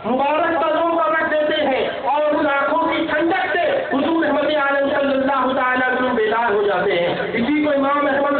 مبارک قدموں پر رکھ دیتے ہیں اور ان آنکھوں کی ٹھنڈک سے حضور رحمت عالم صلی اللہ تعالیٰ علیہ وسلم بیدار ہو جاتے ہیں۔ اسی کو امام احمد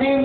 3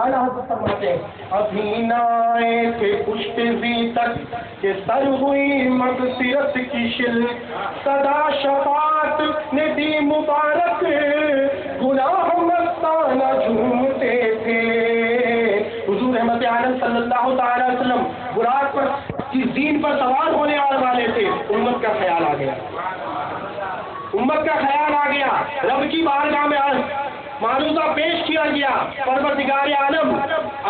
اعلیٰ حضرت فرماتے ہیں ابھی نہ آئے تھے پشت زی تک کہ سر ہوئی مغفرت کی شل صدا شفاعت نے دی مبارک گناہ مستانہ جھومتے تھے. حضور رحمت عالم صلی اللہ تعالی وسلم براق پر کی زین پر سوار ہونے والے تھے. امت کا خیال آ گیا, امت کا خیال آ گیا. رب کی بارگاہ میں معروضہ پیش کیا گیا, پروردگار عالم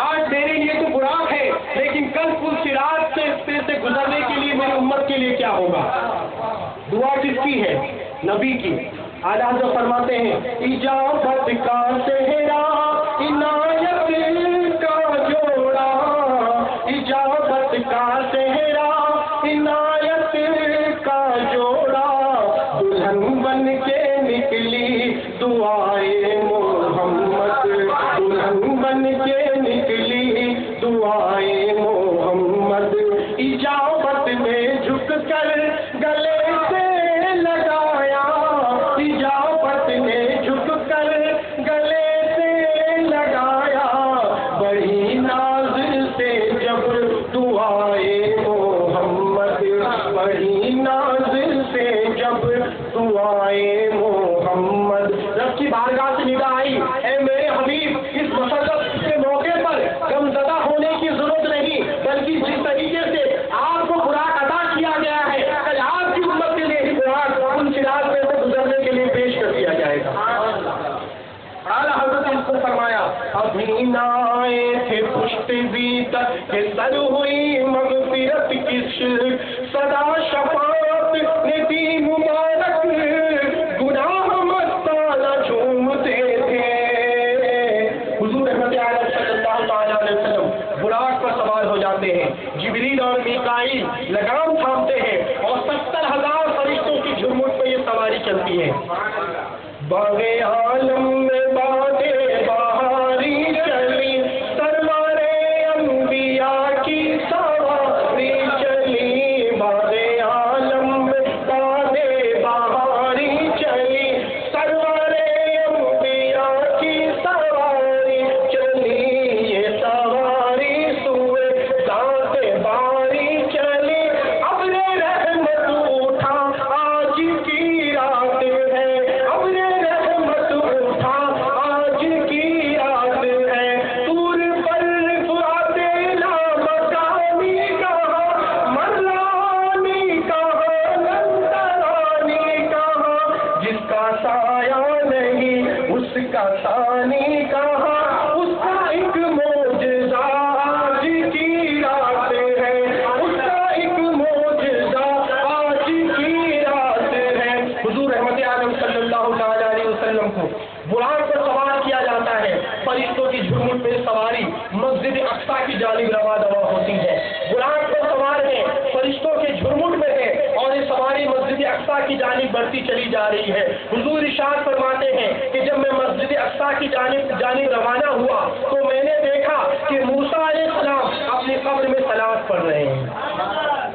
آج میرے لیے تو براق ہے, لیکن کل پل صراط سے گزرنے کے لیے میری امت کے لیے کیا ہوگا؟ دعا کس کی ہے؟ نبی کی. اعلیٰ حضرت فرماتے ہیں اجابت کا صحرا عنایت کا جوڑا, اجابت کا صحرا عنایت کا جوڑا, دلہن بن کے نکلی دعائے محمد, دلہن بن کے نکلی دعائے محمد. اجابت میں جھک کر گلے سے لگایا, اجابت نے جھک کر گلے سے لگایا, بڑی ناز سے جب دعائے محمد, بڑی ناز سے جب دعائے محمد. رب کی بارگاہ سے ندا آئی, اے میرے حبیب اس مسرت کے موقع پر غمزدہ ہونے کی ضرورت نہیں, بلکہ جس طریقے سے آپ کو براق عطا کیا گیا ہے, کل آپ کی امت کے لیے ہی براق ان صراط میں سے گزرنے کے لیے پیش کر دیا جائے گا. اعلیٰ حضرت نے اس کو فرمایا ابھی نہ آئے تھے پشت زی تک کہ سر ہوئی مغفرت کی شل, صدا شفاعت نے دی مبارک گناہ مستانہ جھومتے تھے. حضور رحمت عالم صلی اللہ تعالی علیہ وسلم براق پر سوار ہو جاتے ہیں. جبریل اور میکائیل لگام تھامتے ہیں اور 70,000 فرشتوں کی جھرمٹ پہ یہ سواری چلتی ہے. باغ عالم میں بادے بہاری چلی, سرور انبیاء کی سواری چلی, باغ عالم میں بادے بہاری چلی, سرور انبیاء کی سواری چلی, یہ سواری سوئے ذات باری چلی, ابر رحمت اٹھا آج کی رات ہے, ابر رحمت اٹھا آج کی رات ہے, طور پر فؤاد لامکانی کہا, مرانی کہا, نندرانی کہا, جس کا سایہ نہیں اس کا ثانی کہا, اس کا ایک معجزہ آج کی رات ہے, اس کا ایک معجزہ آج کی رات ہے. حضور رحمت عالم صلی اللہ تعالی علیہ وسلم کو براق پر سوار کیا جاتا ہے. فرشتوں کی جھرمٹ میں سواری مسجد اقصیٰ کی جانب رواں دواں ہوتی ہے. براق پر سوار ہے, فرشتوں کے جھرمٹ میں ہے, اور یہ سواری مسجد اقصیٰ کی جانب بڑھتی چلی جا رہی ہے. حضور ارشاد فرماتے ہیں کہ جب میں مسجد اقصیٰ کی جانب روانہ ہوا تو میں نے دیکھا کہ موسیٰ علیہ السلام اپنی قبر میں صلوات پڑھ رہے ہیں,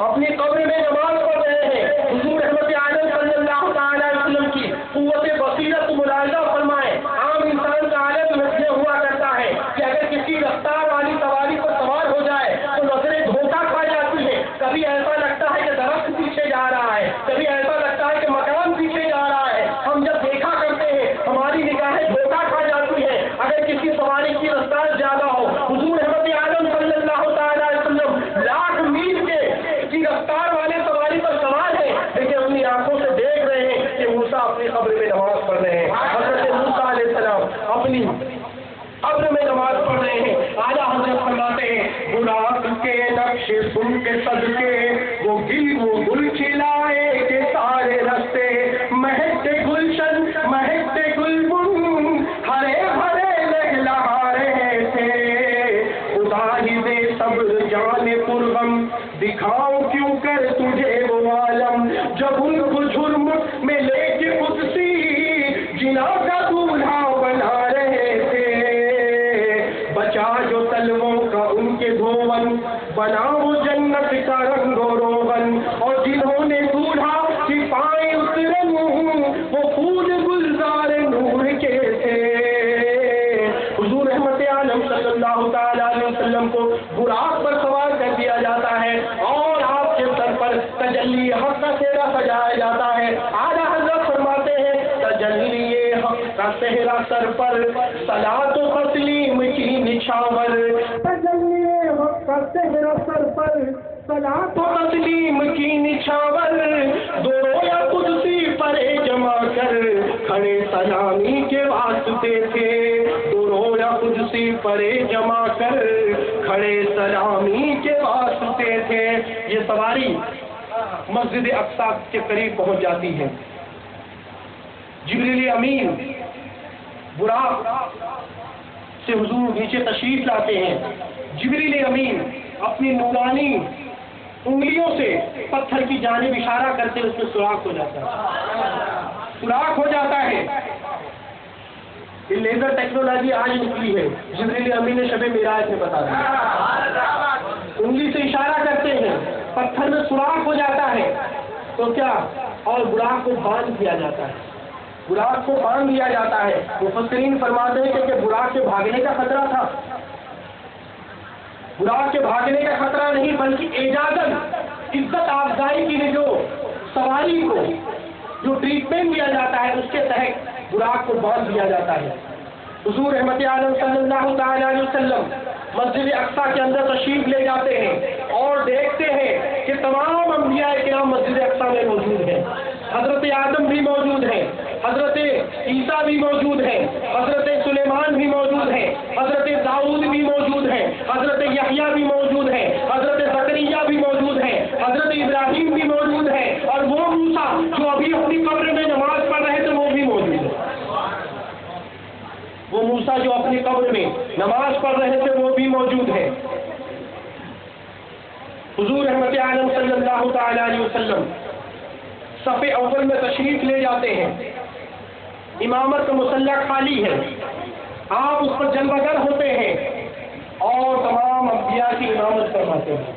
اپنی قبر میں نماز پڑھ رہے ہیں. حضور رحمت عالم صلی اللہ تعالی علیہ وسلم کی قوت بصیرت ملاحظہ فرمائے. عام انسان کا عادت یہ ہوا کرتا ہے کہ اگر کسی رفتار والی سواری پر سوار ہو جائے تو نظریں دھوکہ کھا جاتی ہیں. کبھی ایسا لگتا ہے کہ درخت پیچھے جا رہا ہے, کبھی ایسا لگتا ہے کہ مکان پیچھے جا رہا ہے. ہم جب دیکھا کرتے ہیں ہماری نگاہیں دھوکہ کھا جاتی ہیں اگر کسی سواری کی رفتار زیادہ ہو. حضور رحمت عالم صلی اللہ تعالی علیہ وسلم لاکھ میل کی رفتار والے سواری پر سوار ہیں, لیکن اپنی آنکھوں سے دیکھ رہے ہیں کہ موسیٰ اپنی قبر میں نماز پڑھ رہے ہیں. حضرت موسیٰ علیہ السلام اپنی قبر میں نماز پڑھ رہے ہیں. اعلیٰ حضرت فرماتے ہیں براق کے نقش سن کے صدقے وہ گل کھلائے کے سارے رستے, مہکتے گلشن مہکتے گلبن ہرے بھرے لہلا رہے تھے. خدا ہی دے صبر جان پرغم دکھاؤ کیوں کر تجھے وہ عالم, جب ان کو جھرمٹ میں لے کے قدسی جنا کا دولہا بنا رہے تھے. بچا جو تلووں کا ان کے دھون, بنا وہ جنت کا رنگ و روغن, اور جنہوں نے دولہا کی پائیں اترن وہ پھول گلزار نور کے تھے. حضور رحمت عالم صلی اللہ تعالی علیہ وسلم کو براق پر سوار کر دیا جاتا ہے اور آپ کے سر پر تجلی حق کا سہرا سجایا جاتا ہے. اعلیٰ حضرت فرماتے ہیں تجلی حق کا سہرا سر پر صلاۃ و تسلیم کی نچھاور. تجلی حق کا سہرا سر پر صلاۃ و تسلیم کی نچھاور. دو رویا قدسی پرے جمع کر کھڑے سلامی کے واسطے تھے. دو رویا قدسی پرے جمع کر کھڑے سلامی کے واسطے تھے. یہ سواری مسجد اقصی کے قریب پہنچ جاتی ہے. جبریل امین براق سے حضور نیچے تشریف لاتے ہیں. جبریل امین اپنی نورانی انگلیوں سے پتھر کی جانب اشارہ کرتے اس میں سوراخ ہو جاتا ہے. سوراخ ہو جاتا ہے. یہ لیزر ٹیکنالوجی آج نکلی ہے. جبریل امین نے شب معراج میں بتا دیا. انگلی سے اشارہ کرتے ہیں, پتھر میں سوراخ ہو جاتا ہے تو کیا, اور براق کو باندھ دیا جاتا ہے. براق کو باندھ دیا جاتا ہے. مفسرین فرماتے ہیں کہ براق کے بھاگنے کا خطرہ تھا. براق کے بھاگنے کا خطرہ نہیں بلکہ اعجازاً عزت افزائی کے لیے جو سواری کو جو ٹریٹمنٹ دیا جاتا ہے اس کے تحت براق کو باندھ دیا جاتا ہے. حضور رحمت عالم صلی اللہ تعالی علیہ وسلم مسجد اقصی کے اندر تشریف لے جاتے ہیں اور دیکھتے ہیں کہ تمام انبیاء کرام مسجد اقصی میں موجود ہیں. حضرت آدم بھی موجود ہیں, حضرت عیسیٰ بھی موجود ہیں, حضرت سلیمان بھی موجود ہیں, حضرت داؤد بھی موجود ہیں, حضرت یحییٰ بھی موجود ہیں, حضرت زکریا بھی موجود ہیں, حضرت ابراہیم بھی موجود ہیں, اور وہ موسیٰ جو ابھی اپنی قبر میں نماز پڑھ رہے تھے وہ بھی موجود ہیں. وہ موسیٰ جو اپنی قبر میں نماز پڑھ رہے تھے وہ بھی موجود ہیں. حضور رحمت عالم صلی اللہ تعالی علیہ وسلم صف اول میں تشریف لے جاتے ہیں. امامت کا مسلح خالی ہے, آپ اس پر جلوہ گر ہوتے ہیں اور تمام انبیاء کی امامت فرماتے ہیں.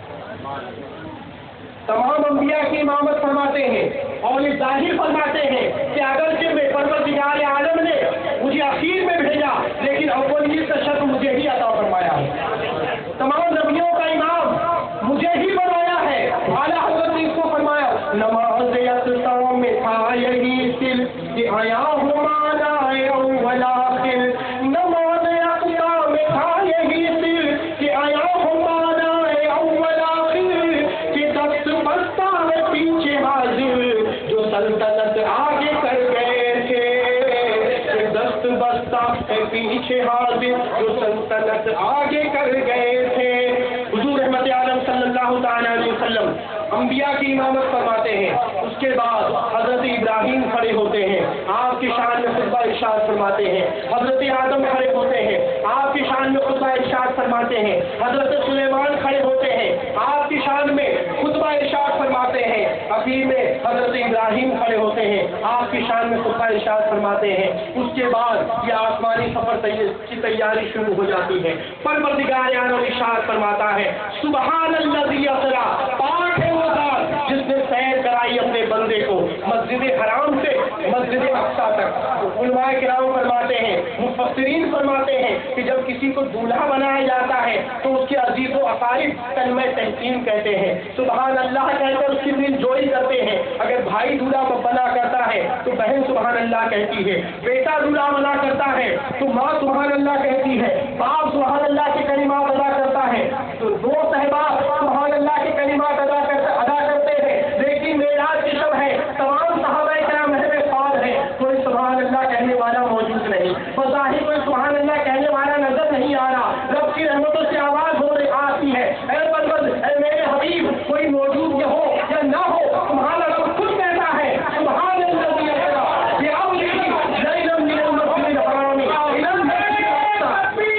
تمام انبیاء کی امامت فرماتے ہیں اور یہ ظاہر فرماتے ہیں کہ اگرچہ میں پروردگار عالم نے مجھے اخیر میں بھیجا لیکن اولیت کا شرف مجھے ہی عطا فرمایا ہے. تمام نبیوں کا امام مجھے ہی بنایا ہے. اعلیٰ حضرت نے اس کو فرمایا نماز اقصی میں تھا یہی سل کہ آیا ہوں مانا اول آخر. نماز اقصی میں تھا یہی سل کہ آیا ہوں مانا اول آخر. کہ دست بستہ ہے پیچھے حاضر جو سلطنت آگے کر گئے تھے. کہ دست بستہ ہے پیچھے حاضر جو سلطنت آگے کر گئے تھے. حضور رحمت عالم صلی اللہ تعالی علیہ وسلم انبیاء کی امامت فرماتے ہیں. اس کے بعد حضرت ابراہیم کھڑے ہوتے ہیں, آپ کی شان میں خطبہ ارشاد فرماتے ہیں. حضرت آدم کھڑے ہوتے ہیں, آپ کی شان میں خطبہ ارشاد فرماتے ہیں. حضرت سلیمان کھڑے ہوتے ہیں, آپ کی شان میں خطبہ ارشاد فرماتے ہیں. اخیر میں حضرت ابراہیم کھڑے ہوتے ہیں, آپ کی شان میں خطبہ ارشاد فرماتے ہیں. اس کے بعد یہ آسمانی سفر کی تیاری شروع ہو جاتی ہے. پروردگار عالم ارشاد فرماتا ہے سبحان الذی اسری, پاک ہے وہ ذات جس نے سیر کرائی اپنے بندے کو مسجد حرام سے مسجد اقصی تک. علماء کرام فرماتے ہیں, مفسرین فرماتے ہیں کہ جب کسی کو دولہا بنایا جاتا ہے تو اس کے عزیز و اقارب کلمہ تحسین کہتے ہیں, سبحان اللہ کہہ کر اس کی دل جوئی کرتے ہیں. اگر بھائی دولہا بنا کرتا ہے تو بہن سبحان اللہ کہتی ہے, بیٹا دولہا بنا کرتا ہے تو ماں سبحان اللہ کہتی ہے, باپ سبحان اللہ کے کلمات ادا کرتا ہے, تو دو صحبات سبحان اللہ کے کلمات ادا کرتے ہیں. لیکن معراج کی شب ہے, تمام صحابہ کرام محو فاض ہیں, کوئی سبحان اللہ کہنے والا موجود نہیں. بظاہر کوئی سبحان اللہ کہنے والا نظر نہیں آ رہا. رب کی رحمتوں سے آواز ہو رہی آتی ہے, اے بلبل اے میرے حبیب, کوئی موجود ہو یا نہ ہو تمہارا رب خود کہتا ہے سبحان الذی اسری بعبدہ لیلا من المسجد الحرام الی المسجد الاقصی.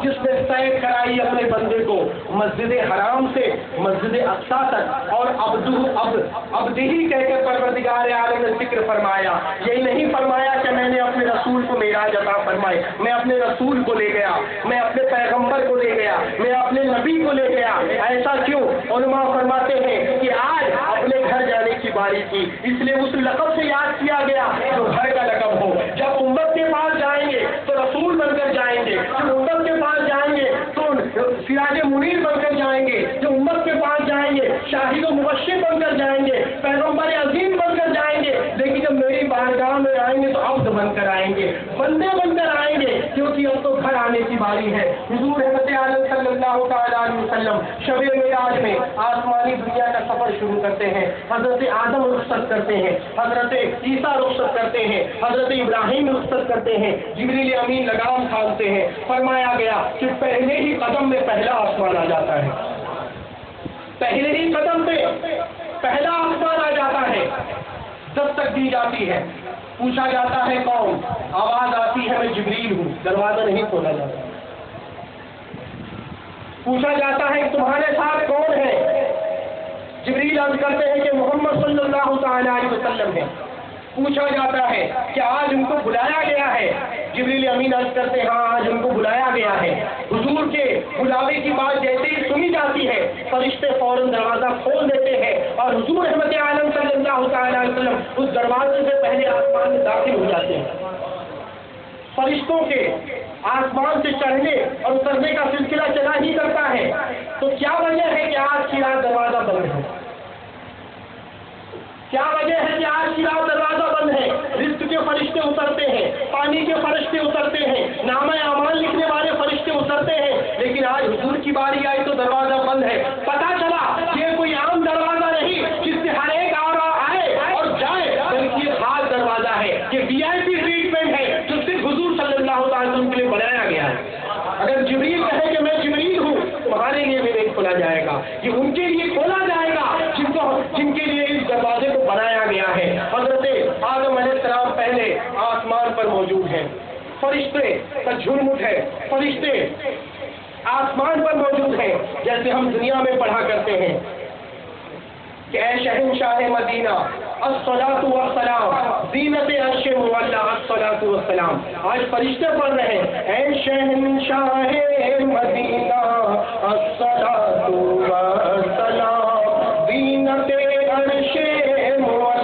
جس نے سیر کرائی اپنے بندے کو مسجد حرام سے مسجد اقصی تک, اور عبدہی کہہ کر پروردگار عالم نے ذکر فرمایا. یہی نہیں فرمایا کہ میں نے اپنے رسول کو معراج عطا فرمائی, میں اپنے رسول کو لے گیا, میں اپنے پیغمبر کو لے گیا, میں اپنے نبی کو لے گیا. ایسا کیوں؟ علماء فرماتے ہیں کہ آج اپنے گھر جانے کی باری تھی، اس لیے اس لقب سے یاد کیا گیا جو گھر کا لقب ہو۔ جب امت کے پاس جائیں گے تو رسول بن کر جائیں گے، جب امت کے پاس جائیں گے تو سراج منیر بن کر جائیں گے، جو امت کے پاس جائیں گے شاہد و مبشر بن کر جائیں گے، پیغمبر عظیم بن کر جائیں گے۔ لیکن جب میری بارگاہ میں آئیں گے تو عبد بن کر آئیں گے، بندے بن کر آئیں گے، کیونکہ اب تو گھر آنے کی باری ہے۔ حضور رحمت عالم صلی اللہ تعالیٰ علیہ وسلم شب معراج میں آسمانی دنیا کا سفر شروع کرتے ہیں۔ حضرت آدم رخصت کرتے ہیں، حضرت عیسیٰ رخصت کرتے ہیں، حضرت ابراہیم رخصت کرتے ہیں، جبریل امین لگام کھانتے ہیں۔ فرمایا گیا کہ پہلے ہی قدم میں پہلا آسمان آ جاتا ہے، پہلے ہی قدم پہ پہلا آسمان آ جاتا ہے۔ دستک دی جاتی ہے، پوچھا جاتا ہے کون؟ آواز آتی ہے میں جبریل ہوں، دروازہ نہیں کھولا جاتا۔ پوچھا جاتا ہے تمہارے ساتھ کون ہے؟ جبریل عرض کرتے ہیں کہ محمد صلی اللہ تعالیٰ علیہ وسلم ہے۔ پوچھا جاتا ہے کہ آج ان کو بلایا گیا ہے؟ جبریل امین عرض کرتے ہیں ہاں آج ان کو بلایا گیا ہے۔ حضور کے بلاوے کی بات جیسے ہی سنی جاتی ہے فرشتے فوراً دروازہ کھول دیتے ہیں اور حضور رحمت عالم صلی اللہ تعالیٰ علیہ وسلم اس دروازے سے پہلے آسمان میں داخل ہو جاتے ہیں۔ فرشتوں کے آسمان سے چڑھنے اور اترنے کا سلسلہ چلا ہی کرتا ہے، تو کیا وجہ ہے کہ آج کی رات دروازہ بند ہے؟ کیا وجہ ہے کہ آج کی رات دروازہ بند ہے؟ رزق کے فرشتے اترتے ہیں، پانی کے فرشتے اترتے ہیں، نامہ اعمال لکھنے والے فرشتے اترتے ہیں، لیکن آج حضور کی باری آئی تو دروازہ بند ہے۔ پتا چلا یہ کوئی عام دروازہ نہیں جس سے ہر ایک آئے اور جائے، بلکہ یہ خاص دروازہ ہے، یہ VIP ٹریٹمنٹ ہے جو صرف حضور صلی اللہ علیہ وسلم کے لیے بنایا گیا ہے۔ اگر جبریل کہے کہ میں جبریل ہوں، تمہارے لیے بھی نہیں کھولا جائے گا، یہ ان کے لیے کھولا جائے گا جن کے لیے اس دروازے کو بنایا گیا ہے۔ حضرت آدم علیہ السلام پہلے آسمان پر موجود ہیں، فرشتے کا جھرمٹ ہے، فرشتے آسمان پر موجود ہیں، جیسے ہم دنیا میں پڑھا کرتے ہیں کہ اے شہنشاہ مدینہ الصلاۃ والسلام زینت عرش مولا الصلاۃ والسلام۔ آج فرشتے پڑھ رہے ہیں اے شہنشاہ مدینہ الصلاۃ والسلام زینت عرش مولا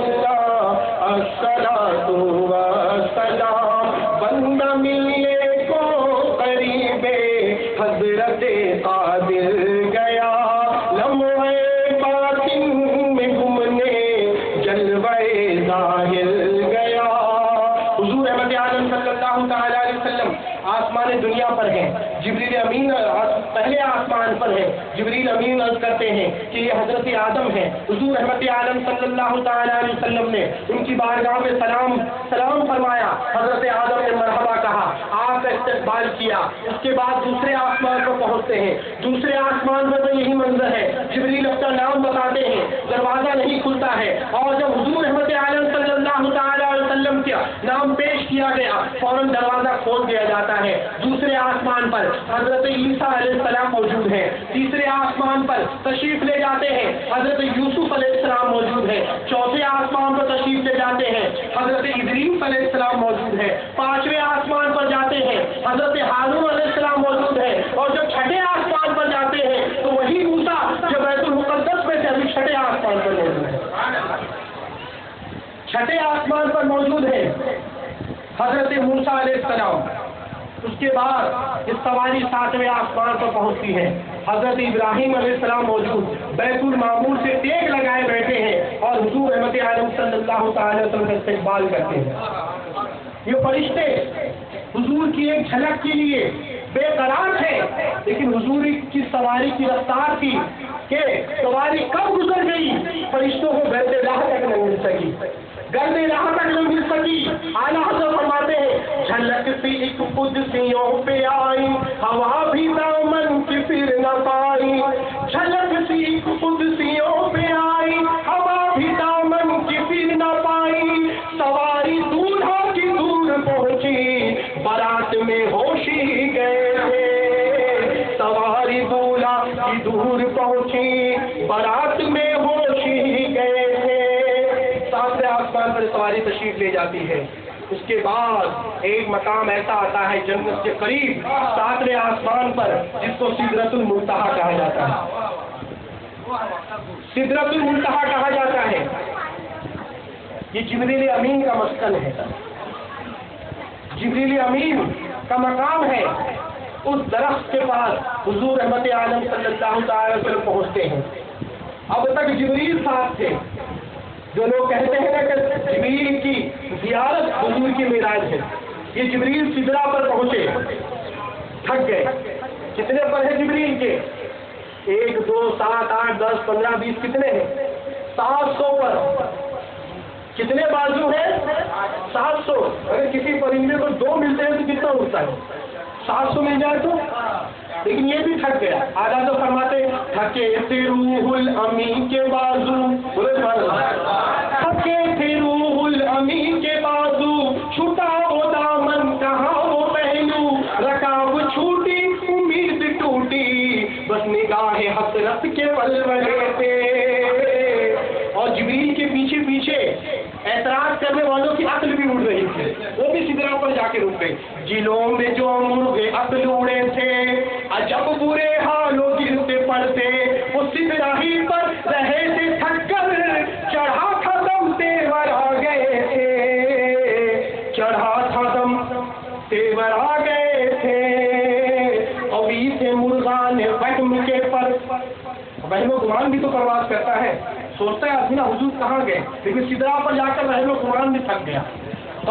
الصلاۃ والسلام۔ بندہ ملنے کو قریب حضرت قادر گیا، لمحے باطن میں گمنے جلوے ظاہر گیا۔ حضور احمد عالم صلی اللہ تعالیٰ علیہ وسلم آسمان دنیا پر ہیں، جبریل امین پہلے آسمان پر ہے، جبریل امین عرض کرتے ہیں کہ یہ حضرت آدم ہے۔ حضور رحمت عالم صلی اللہ تعالیٰ علیہ وسلم نے ان کی بارگاہ میں سلام فرمایا، حضرت آدم نے مرحبا کہا، آپ کا استقبال کیا۔ اس کے بعد دوسرے آسمان پر پہنچتے ہیں، دوسرے آسمان پر تو یہی منظر ہے، جبریل اپنا نام بتاتے ہیں، دروازہ نہیں کھلتا ہے، اور جب حضور رحمت عالم صلی اللہ تعالیٰ علیہ وسلم کا نام پیش کیا گیا فوراً دروازہ کھول دیا جاتا ہے۔ دوسرے آسمان پر حضرت عیسیٰ علیہ السلام موجود ہیں، تیسرے آسمان پر تشریف لے جاتے ہیں حضرت یوسف علیہ السلام موجود ہے، چوتھے آسمان پر تشریف لے جاتے ہیں حضرت ادریس علیہ السلام موجود ہے، پانچویں آسمان پر جاتے ہیں حضرت ہارون علیہ السلام موجود ہے، اور جب چھٹے آسمان پر جاتے ہیں تو وہی موسیٰ جو بیت المقدس میں سے ابھی چھٹے آسمان پر موجود ہے، چھٹے آسمان پر موجود ہے حضرت موسیٰ علیہ السلام۔ اس کے بعد اس سواری ساتویں آسمان پر پہنچتی ہے، حضرت ابراہیم علیہ السلام موجود بیت المعمور سے ٹیک لگائے بیٹھے ہیں اور حضور رحمت عالم صلی اللہ تعالی وسلم کا استقبال کرتے ہیں۔ یہ فرشتے حضور کی ایک جھلک کے لیے بے قرار تھے، لیکن حضور کی سواری کی رفتار تھی کہ سواری کب گزر گئی فرشتوں کو بیت راہ تک نہ مل سکی، گرد راہ تک نہ مل سکی۔ اعلیٰ حضرت فرماتے ہیں جھلک سی ایک قدسیوں پہ آئی، ہوا بھی دامن کی پھر نہ پائی، جھلک سی ایک قدسیوں پہ آئی، ہوا بھی دامن کی پھر نہ پائی، سواری دولہا کی دور پہنچی، بارات میں ہوش ہی گئے تھے، سواری دولہا کی دور پہنچی، بارات میں ہوش ہی گئے تھے۔ ساتویں آسمان پر سواری تشریف لے جاتی ہے۔ اس کے بعد ایک مقام ایسا آتا ہے جنت کے قریب ساتویں آسمان پر جس کو سدرۃ المنتہا کہا جاتا ہے، سدرۃ المنتہا کہا جاتا ہے۔ یہ جبریل امین کا مسکن ہے، جبریل امین کا مقام ہے۔ اس درخت کے پاس حضور رحمت عالم صلی اللہ تعالی وسلم پہنچتے ہیں۔ اب تک جبریل ساتھ تھے۔ جو لوگ کہتے ہیں نا کہ جبریل کی زیارت حضور کی معراج ہے، یہ جبریل سدرا پر پہنچے، تھک گئے۔ کتنے پر ہے جبریل کے؟ 1 2 7 8 10 15 20 کتنے ہیں؟ 700 پر۔ کتنے بازو ہیں؟ 700۔ اگر کسی پرندے کو 2 ملتے ہیں تو کتنا اڑتا ہے؟ 700 مل جائے تو؟ لیکن یہ بھی تھک گیا۔ آج تو فرماتے تھکے تھے روح الامین کے بازو، بولے تھکے تھے روح الامین کے بازو، چھوٹا وہ دامن کہاں وہ پہلو، رکاب چھوٹی امید ٹوٹی، بس نگاہ حسرت کے ولولے تھے۔ اور جبریل کے پیچھے پیچھے اعتراض کرنے والوں کی عقل بھی اڑ رہی تھی، وہ بھی سدرا پر جا کے رک گئے۔ جلوں میں جو مرغے عقل اڑے تھے، عجب برے حالوں گرتے پڑتے، وہ سدرا ہی پر رہے تھے تھک کر، چڑھا تھا دم تیور آ گئے تھے، چڑھا تھا دم تیور آ گئے تھے۔ ابھی سے مرغان وہم کے پر، وہم و گمان بھی تو پرواز کرتا ہے، سوچتا ہے آدمی حضور کہاں گئے، لیکن سدرا پر جا کر وہم و گمان بھی تھک گیا۔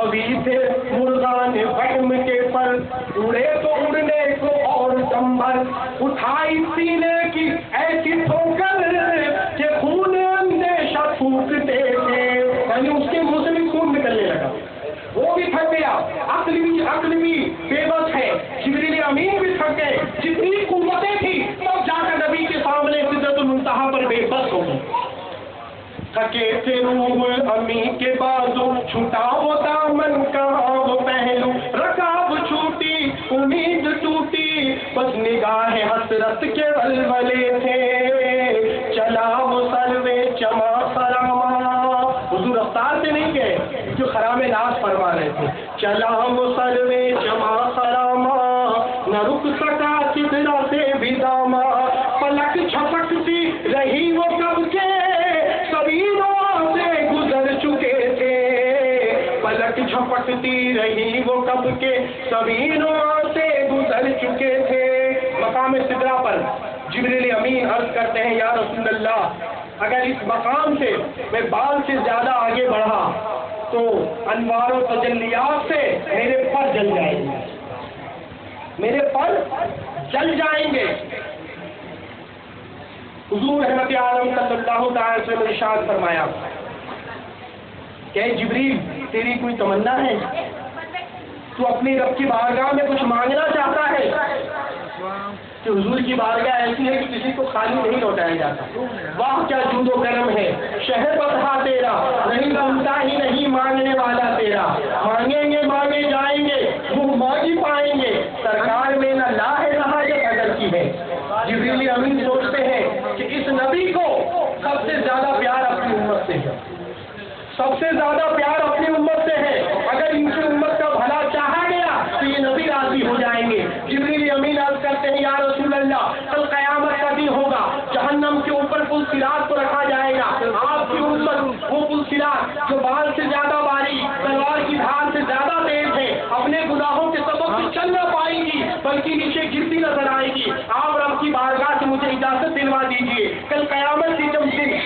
ابھی سے مرغان وہم کے پر، اڑے تو اڑنے کو اور دمبر، اٹھائی سینے کی ایسی ٹھوکر کہ خون اندیشہ پھونکتے تھے، یعنی اس کے منہ سے بھی خون نکلنے لگا، وہ بھی تھک گیا۔ عقل بھی بے بس ہے، جبریل امین بھی تھک گئے۔ جتنی قوتیں تھی تب جا کر نبی کے سامنے سدرۃ المنتہا پر بے بس ہو گئے۔ تھکے تھے روح الامین کے بازو، چھوٹا وہ دامن کہاں وہ پہلو، رکاب چھوٹی امید ٹوٹی، بس نگاہ حسرت کے ولولے تھے، چلا وہ سروے چما خراما۔ حضور رفتار سے نہیں گئے جو خرام ناز فرما رہے تھے، چلا وہ سروے چما خراما، نہ رک سکا سدرا سے بھی داما، پلک جھپکتی رہی وہ کب کے، سبینوں سے گزر چکے تھے، پلک جھپکتی رہی وہ کب کے، سبینوں سے گزر چکے تھے۔ مقام سدرا پر جبریل امین عرض کرتے ہیں، یا رسول اللہ، اگر اس مقام سے میں بال سے زیادہ آگے بڑھا تو انوار و تجلیات سے میرے پر جل جائیں گے، میرے پر جل جائیں گے۔ حضور رحمت عالم صلی اللہ تعالی وسلم نے ارشاد فرمایا کہ اے جبریل، تیری کوئی تمنا ہے؟ تو اپنی رب کی بارگاہ میں کچھ مانگنا چاہتا ہے؟ کہ حضور کی بارگاہ ایسی ہے کہ کسی کو خالی نہیں لوٹایا جاتا۔ واہ کیا جود و کرم ہے، شہر بتہا تیرا، نہیں بنتا ہی نہیں مانگنے والا تیرا، مانگیں گے مانگے جائیں گے، وہ موجی پائیں گے، سرکار میں نہ لا ہے نہ حاجت اگر کی ہے۔ جبریل امین سوچتے ہیں کہ اس نبی کو سب سے زیادہ پیار اپنی امت سے ہے، سب سے زیادہ پیار اپنی امت سے ہے، اگر ان کی امت کا بھلا چاہا گیا تو یہ نبی راضی ہو جائیں گے۔ جبریل امین عرض کرتے ہیں، یا رسول اللہ، کل قیامت کا دن ہوگا، جہنم کے اوپر پل صراط کو رکھا جائے گا، آپ کی امت وہ پل صراط جو بال سے زیادہ باریک، تلوار کی دھار سے زیادہ تیز ہے، اپنے گناہوں کے سبب سے چل نہ پائے گی بلکہ نیچے گرتی نظر آئے گی۔ آپ رب کی بارگاہ سے مجھے اجازت دلوا دیجیے، کل قیامت کی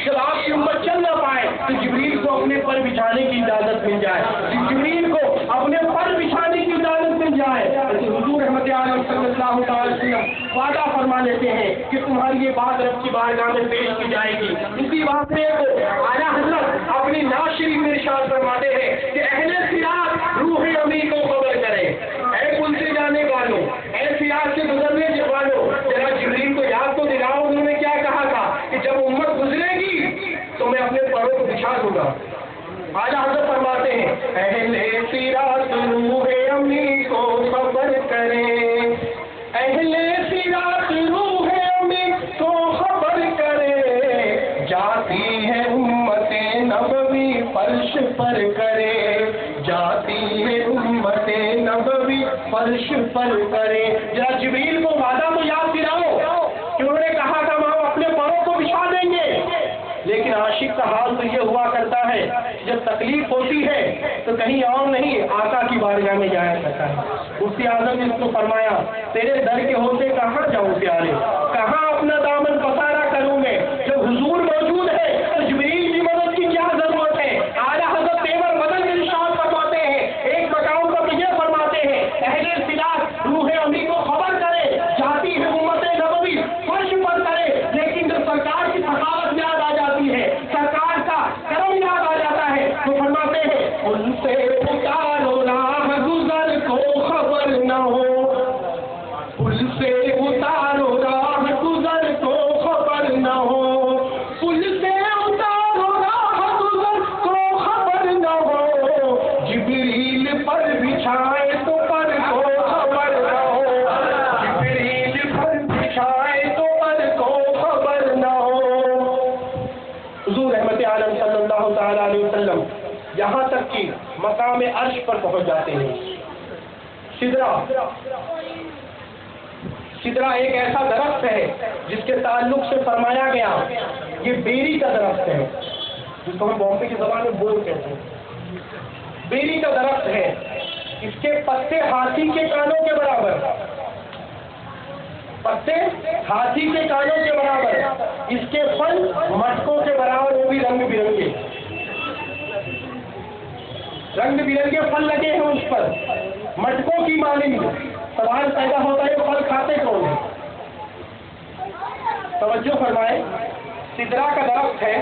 جب آپ کی امت چل نہ پائے تو جبریل کو اپنے پر بچھانے کی اجازت مل جائے، جبریل کو اپنے پر بچھانے کی اجازت مل جائے۔ حضور رحمت عالم صلی اللہ تعالی وسلم وعدہ فرما لیتے ہیں کہ تمہاری یہ بات رب کی بارگاہ میں پیش کی جائے گی۔ اسی واقعے کو اعلیٰ حضرت اپنی نعت شریف میں ارشاد فرماتے ہیں کہ اہل صراط روح امین کو خبر کرے، اے پل سے جانے والوں، اے صراط سے گزرنے والوں، ذرا جبریل کو یاد تو دلاؤ، انہوں نے کیا کہا تھا کہ جب امت گزرے گی تو میں اپنے پروں کو بچھا دوں گا۔ اعلیٰ حضرت فرماتے ہیں، اہل صراط روح امین کو خبر کرے، اہل صراط روح امین کو خبر کرے، جاتی ہے امت نبوی فرش پر کرے، جاتی ہے امت نبوی فرش پر کرے۔ ذرا جبریل کو وعدہ تو یاد دلاؤ کہ انہوں نے کہا تھا ہم اپنے پروں کو بچھا دیں گے، لیکن لیکن عاشق کا حال تو یہ ہوا کرتا ہے جب تکلیف ہوتی ہے تو کہیں اور نہیں آقا کی بارگاہ میں جایا کرتا ہے. مفتی اعظم نے اس کو فرمایا تیرے در کے ہوتے کہاں جاؤں پیارے, کہاں اپنا دامن پسارا کروں میں, جب حضور موجود ہے تو جبریل کی مدد کی کیا ضرورت ہے. اعلیٰ حضرت تیور مدن ارشاد فرماتے ہیں, ایک مقام پر یہ فرماتے ہیں اہل صلات روح امی کو خبر کرے جاتی ہے امت نبوی فرش پر کرے, لیکن جب سرکار کی سخاوت یاد آ جاتی ہے, سرکار کا کرم یاد آ جاتا ہے تو فرماتے ہیں ان سے اتارو راہ گزر کو خبر نہ ہو, پل سے اتارو راہ گزر کو خبر نہ ہو, پل سے اتارو راہ گزر کو خبر نہ ہو, جبریل پر بچھائے تو پر کو خبر نہ ہو, جبریل پر بچھائے تو پر کو خبر نہ ہو. حضور رحمت عالم صلی اللہ تعالیٰ علیہ وسلم یہاں تک کہ مقام عرش پر پہنچ جاتے ہیں. سدرا ایک ایسا درخت ہے جس کے تعلق سے فرمایا گیا یہ بیری کا درخت ہے, جس کو ہم بامبے کی زبان میں بول کہتے ہیں. بیری کا درخت ہے, اس کے پتے ہاتھی کے کانوں کے برابر, پتے ہاتھی کے کانوں کے برابر, اس کے پھل مٹکوں کے برابر, وہ بھی رنگ برنگے پھل لگے ہیں اس پر مٹکوں کی مانند. سوال پیدا ہوتا ہے پھل کھاتے کون ہیں؟ توجہ فرمائے, سدرا کا درخت ہے,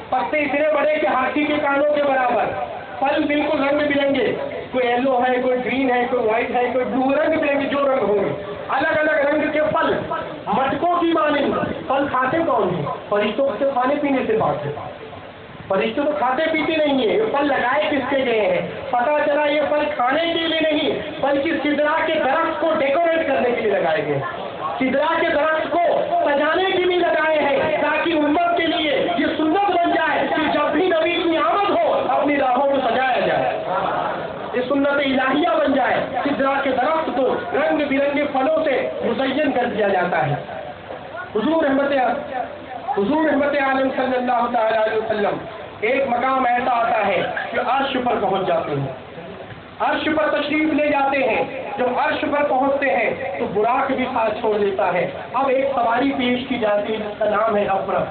پتے اتنے بڑے کہ ہاتھی کے کانوں کے برابر, پھل بالکل رنگ برنگے, کوئی یلو ہے, کوئی گرین ہے, کوئی وائٹ ہے, کوئی بلو, رنگ برنگے جو رنگ ہوں گے, الگ الگ رنگ کے پھل مٹکوں کی مانند. پھل کھاتے کون ہیں؟ فرشتوں سے کھانے پینے سے بات ہے. فرشتے تو کھاتے پیتے نہیں ہیں, یہ پھل لگائے کس کے گئے ہیں؟ پتا چلا یہ پھل کھانے کے لیے نہیں بلکہ سدرا کے درخت کو ڈیکوریٹ کرنے کے لیے لگائے گئے, سدرا کے درخت کو سجانے کے لیے لگائے ہیں تاکہ امت کے لیے یہ سنت بن جائے کہ جب بھی نبی کی آمد ہو اپنی راہوں کو سجایا جائے, یہ سنت الہیہ بن جائے. سدرا کے درخت کو رنگ برنگے پھلوں سے مزین کر دیا جاتا ہے. حضور رحمت عالم صلی اللہ تعالی علیہ وسلم ایک مقام ایسا آتا ہے کہ عرش پر پہنچ جاتے ہیں, عرش پر تشریف لے جاتے ہیں. جب عرش پر پہنچتے ہیں تو براق بھی ساتھ چھوڑ دیتا ہے. اب ایک سواری پیش کی جاتی ہے جس کا نام ہے افرق.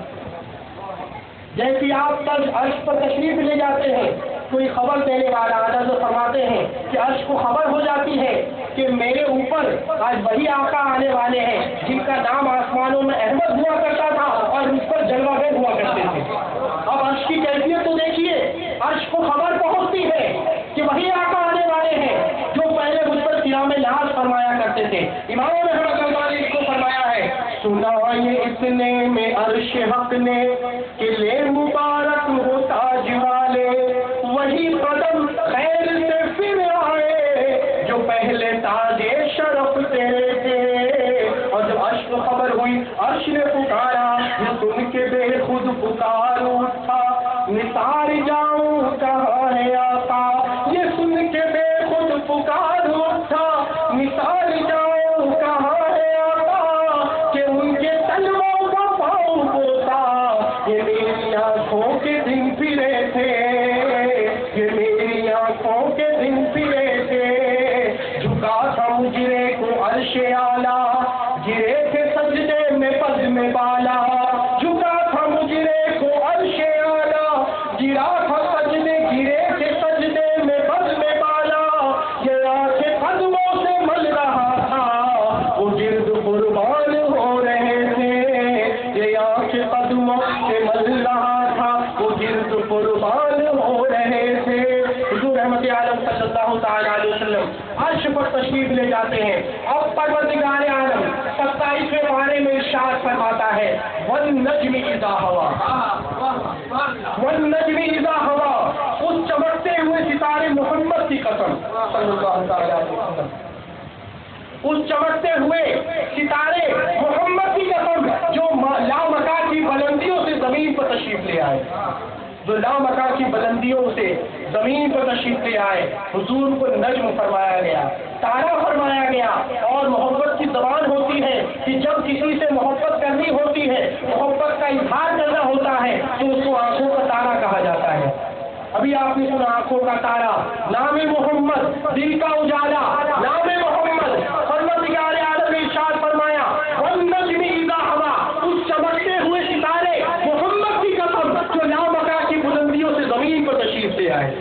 جیسے آپ عرش پر تشریف لے جاتے ہیں, کوئی خبر دینے والا عادت فرماتے ہیں کہ عرش کو خبر ہو جاتی ہے کہ میرے اوپر آج وہی آقا آنے والے ہیں جن کا نام آسمانوں میں احمد ہوا کرتا تھا اور اس پر جلوہ گر ہوا کرتے تھے. اب عرش کی کیفیت تو دیکھیے, عرش کو خبر پہنچتی ہے کہ وہی آقا آنے والے ہیں جو پہلے مجھ پر قیام ناز فرمایا کرتے تھے. امام رحمۃ اللہ نے اس کو فرمایا ہے, سنا یہ اتنے میں عرش حق نے کہ لے مبارک ہو تاج والے, وہی قدم خیر سے پھر آئے جو پہلے تاج شرف تیرے تھے. اور جب عرش کو خبر ہوئی عرش نے پکارا, یہ سن کے بے خود پکار اٹھا, نثار جاؤں کہاں ہے آقا, یہ سن کے بے خود پکار اٹھا, نثار جاؤں کہاں ہے آقا, کہ ان کے تلووں کا پاؤں پوتا, یہ میری آنکھوں کے دن پھرے تھے, یہ میری آنکھوں کے دن پھرے تھے. جھکا تھا مجرے کو عرش اعلیٰ, گرے تھے سجدے میں پد میں بالا, جھکا تھا مجرے کو عرش اعلیٰ, گرا تھا سجدے, گرے تھے سجدے میں پد میں بالا. یہ آنکھیں قدموں سے مل رہا تھا, وہ گرد قربان ہو رہے تھے. یہ آنکھیں قدموں سے مل رہا تھا, وہ گرد قربان ہو رہے تھے. حضور رحمت عالم صلی اللہ تعالی علیہ وسلم عرش پر تشریف لے جاتے ہیں. اب پروردگار عالم 27ویں پارے میں ارشاد فرماتا ہے, والنجم اذا ہوا, والنجم اذا ہوا, اس چمکتے ہوئے ستارے محمد کی قسم صلی اللہ تعالی علیہ وسلم, اس چمکتے ہوئے ستارے محمد کی قسم جو لامکان کی بلندیوں سے زمین پر تشریف لے آئے. جو لامکا کی بلندیوں سے زمین پر تشریف لے آئے. حضور کو نجم فرمایا گیا, تارا فرمایا گیا. اور محبت کی زبان ہوتی ہے کہ جب کسی سے محبت کرنی ہوتی ہے, محبت کا اظہار کرنا ہوتا ہے, تو اس کو آنکھوں کا تارا کہا جاتا ہے. ابھی آپ نے سنا آنکھوں کا تارا, نام محمد دل کا اجالا, نام محمد. پروردگار عالم نے ارشاد فرمایا والنجم اذا ہوا, اس چمکتے ہوئے ستارے محمد کی قسم جو لامکا کی بلندیوں سے زمین پر تشریف لے آئے,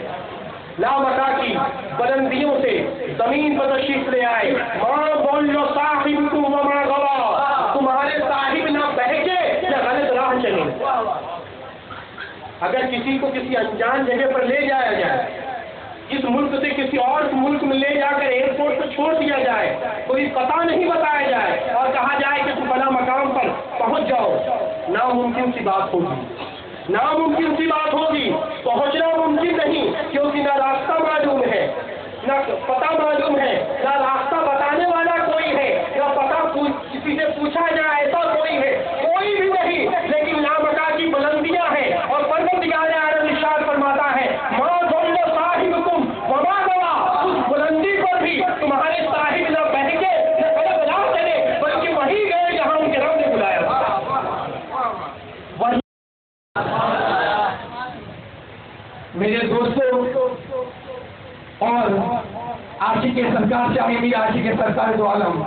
لامکا کی بلندیوں سے زمین پر تشریف لے آئے. ماں بولو صاحب کو وما غوا, تمہارے صاحب نہ بہکے یا غلط راہ چلے. اگر کسی کو کسی انجان جگہ پر لے جایا جائے, اس ملک سے کسی اور ملک میں لے جا کر ایئرپورٹ پر چھوڑ دیا جائے, کوئی پتہ نہیں بتایا جائے اور کہا جائے کہ تم فلاں مقام پر پہنچ جاؤ, ناممکن سی بات ہوگی, ناممکن سی بات ہوگی. پہنچنا ممکن نہیں, کیونکہ نہ راستہ معلوم ہے, نہ پتہ معلوم ہے, نہ راستہ بتانے والا کوئی ہے, نہ پتہ کسی سے پوچھا جائے ایسا کوئی ہے, کوئی بھی نہیں. لیکن لامکا کی بلندیاں ہیں اور پروردگار عالم ارشاد فرماتا ہے ماں ضل صاحبکم وما غوا, اس بلندی پر بھی تمہارے صاحب نہ بہکے نہ غلط راہ چلے, بلکہ وہی گئے جہاں ان کے رب نے بلایا تھا. وہی میرے دوستوں اور عاشق سرکار چاہے میرے عاشق سرکار دو عالم,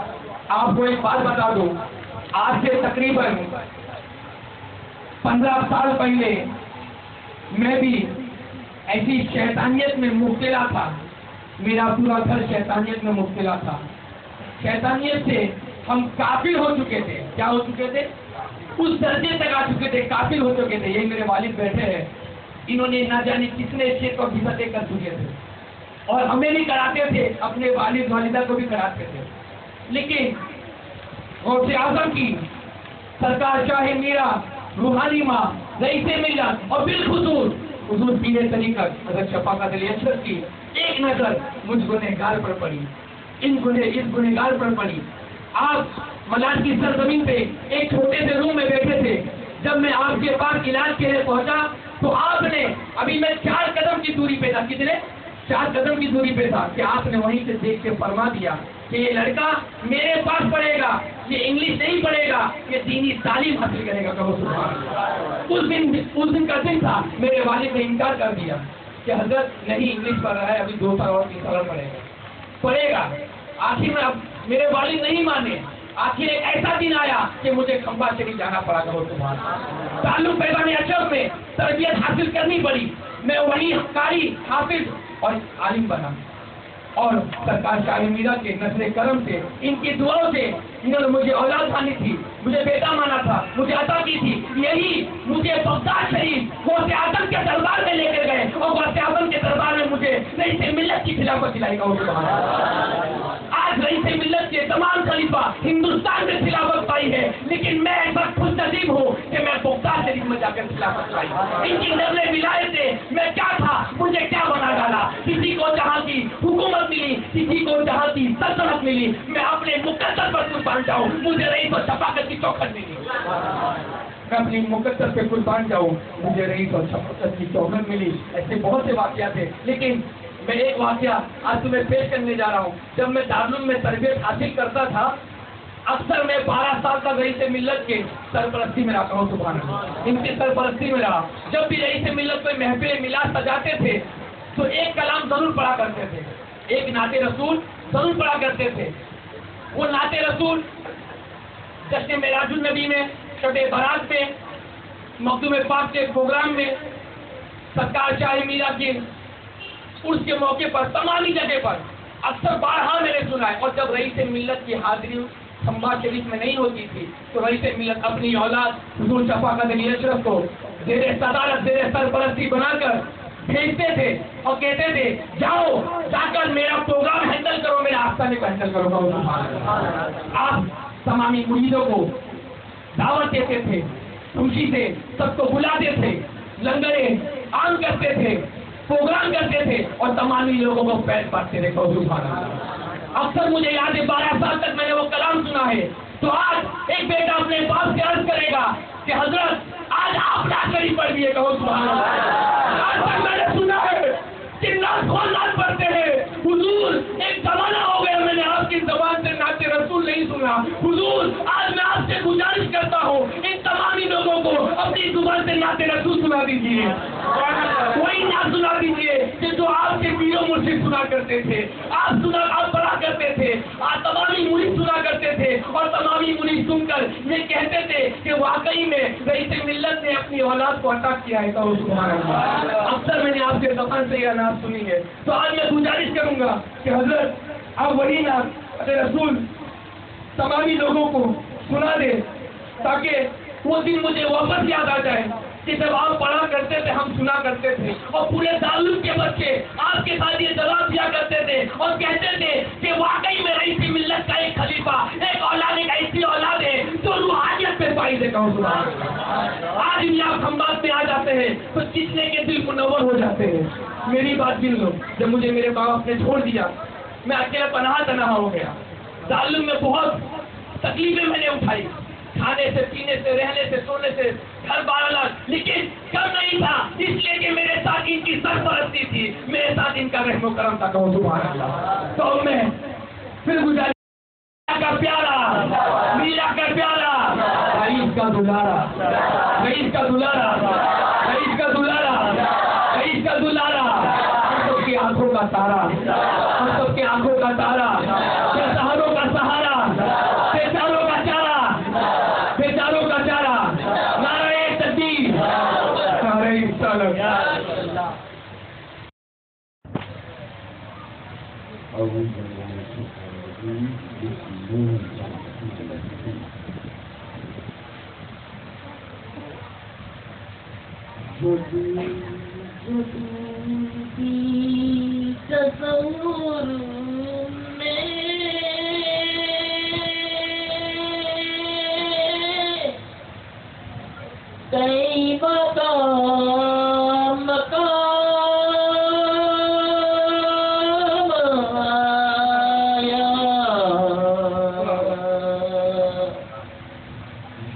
آپ کو ایک بات بتا دوں, آج سے تقریباً 15 سال پہلے میں بھی ایسی شیطانیت میں مبتلا تھا. میرا پورا گھر شیطانیت میں مبتلا تھا. شیطانیت سے ہم کافر ہو چکے تھے. کیا ہو چکے تھے؟ اس درجے تک آ چکے تھے, کافر ہو چکے تھے. یہی میرے والد بیٹھے ہیں, انہوں نے نہ جانے کتنے شرک اور بدعتیں کر چکے تھے, اور ہمیں بھی کراتے تھے, اپنے والد والدہ کو بھی کراتے تھے. لیکن غوث اعظم کی سرکار شاہ میرا روحانی ماں رئیس ملت اور بالخصوص حضور پیر طریقت حضرت شفاقت علی اشرف کی ایک نظر مجھ گنہگار پر پڑی, اس گنہگار پر پڑی. آپ ملاج کی سرزمین پہ ایک چھوٹے سے روم میں بیٹھے تھے. جب میں آپ کے پاس علاج کے لیے پہنچا تو آپ نے, ابھی میں 4 قدم کی دوری پہ تھا, کتنے 4 قدم کی دوری پہ تھا, کہ آپ نے وہیں سے دیکھ کے فرما دیا کہ یہ لڑکا میرے پاس پڑھے گا, یہ انگلش نہیں پڑھے گا, یہ دینی تعلیم حاصل کرے گا. کہو سبحان اللہ. اس دن کا دن تھا. میرے والد نے انکار کر دیا کہ حضرت نہیں انگلش پڑھ رہا ہے, ابھی 2 سال اور 3 سال پڑھے گا. آخر میں اب میرے والد نہیں مانے. آخر ایک ایسا دن آیا کہ مجھے کھمبا شریف جانا پڑا. کہو سبحان اللہ. تعلق پیغام اشرف میں تربیت حاصل کرنی پڑی. میں وہی قاری, حافظ اور عالم بنا. اور سرکار شاہ میرا کے نظر کرم سے, ان کی دعاؤں سے, انہوں نے مجھے اولاد مانی تھی, مجھے بیٹا مانا تھا, مجھے عطا کی تھی. یہی مجھے بغداد شریف غوث اعظم کے دربار میں لے کر گئے, اور غوث اعظم کے دربار میں مجھے رئیس ملت کی خلافت دلائی. آج رئیس ملت کے تمام خلیفہ ہندوستان میں خلافت پائی ہے, لیکن میں ایسا خوش نصیب ہوں کہ میں بغداد شریف میں جا کر خلافت پائی. ان کی نظر ولایت سے میں کیا تھا, مجھے کیا بنا ڈالا. کسی کو جہاں کی حکومت ملی, کسی کو جہاں کی سلطنت ملی, میں اپنے مقدس پر قربان جاؤں. مجھے رئیس اور شفاقت کی چوکھٹ ملی, میں اپنی مقدس پہ قربان جاؤں. مجھے رئیس اور شفاقت کی چوکھٹ ملی. ایسے بہت سے واقعات ہیں, لیکن میں ایک واقعہ آج تمہیں پیش کرنے جا رہا ہوں. جب میں دارالعلوم میں تربیت حاصل کرتا تھا, اکثر میں 12 سال تک رئیس ملت کے سرپرستی میں رہا. ہوں سبحان اللہ, ان کی سرپرستی میں رہا. جب بھی رئیس ملت کو محفل میلاد سجاتے تھے تو ایک کلام ضرور پڑھا کرتے تھے, ایک نعت رسول ضرور پڑھا کرتے تھے. وہ نعت رسول جشن معراج النبی میں, شب برات میں, مخدوم پاک کے پروگرام میں, سرکار شاہ میرا کی اس کے موقع پر, تمامی جگہ پر اکثر بارہا میں نے سنا ہے. اور جب رئیس ملت کی حاضری کھمبا شریف میں نہیں ہوتی تھی تو رئیس ملت اپنی اولاد حضور شفاقت علی اشرف کو زیر صدارت, زیر سرپرستی بنا کر بھیجتے تھے اور کہتے تھے جاؤ جا کر میرا پروگرام ہینڈل کرو, میرا آستانے کو ہینڈل کرو. آپ تمامی مریدوں کو دعوت دیتے تھے, خوشی سے سب کو بلاتے تھے, لنگریں عام کرتے تھے, پروگرام کرتے تھے, اور تمامی لوگوں کو پیٹ پاتے تھے. اکثر مجھے یاد ہے 12 سال تک میں نے وہ کلام سنا ہے. تو آج ایک بیٹا اپنے باپ سے عرض کرے گا کہ حضرت آج آپ لا کر ہی پڑھ دیے، کہو سبحان اللہ۔ آج تک میں نے سنا ہے کہ نعت خوان نعت پڑھتے ہیں، حضور ایک زمانہ ہو گیا میں نے آپ کی زبان سے نعت رسول نہیں سنا، حضور آج میں آپ سے گزارش کرتا ہوں ان تمامی لوگوں کو اپنی زبان سے نعت رسول سنا دیجیے، وہی نعت سنا دیجیے کہ جو آپ کے پیرو مرشد سنا کرتے تھے، آپ پڑھا کرتے تھے، آپ تمامی مرید سنا کرتے تھے، اور تمامی مرید سن کر یہ کہتے تھے کہ واقعی میں رئیس ملت نے اپنی اولاد کو عطا کیا ہے، کہو سبحان اللہ۔ اکثر میں نے آپ کے زبان سے یہ نعت سنی ہے، تو آج میں گزارش کروں گا کہ حضرت آپ وہی نعت رسول تمامی لوگوں کو سنا دے، تاکہ وہ دن مجھے واپس یاد آ جائے کہ جب آپ پڑھا کرتے تھے ہم سنا کرتے تھے، اور پورے دارالعلوم کے بچے آپ کے ساتھ یہ جواب دیا کرتے تھے اور کہتے تھے کہ واقعی میں رئیس ملت کا ایک خلیفہ، ایک اولاد، ایک ایسی اولاد ہے جو روحانیت پہ فائز ہے، کہو سبحان اللہ۔ آج بھی آپ خمبات میں آ جاتے ہیں تو کتنے کے دل منور ہو جاتے ہیں۔ میری بات سن لو، جب مجھے میرے باپ نے چھوڑ دیا میں اکیلا پناہ تنہا ہو گیا، دارالعلوم میں بہت تکلیفیں میں نے اٹھائی، کھانے سے، پینے سے، رہنے سے، سونے سے، گھر بار الگ، لیکن کم نہیں تھا، اس لیے کہ میرے ساتھ ان کی سرپرستی تھی، میرے ساتھ ان کا رحم و کرم تھا، کہو سبحان اللہ۔ تو میں پھر گزارش کا پیارا، میرا کا پیارا، رئیس کا دلارا، رئیس کا دلارا، رئیس کا دلارا، رئیس کا دلارا، ہم سب کی آنکھوں کا تارا، ہم سب کی آنکھوں کا تارا، بے سہاروں کا سہارا، بیچاروں کا چارہ، بیچاروں کا چارہ، نعرہ تکبیر، نعرہ رسالت۔ تصور میں کئی مقام آیا،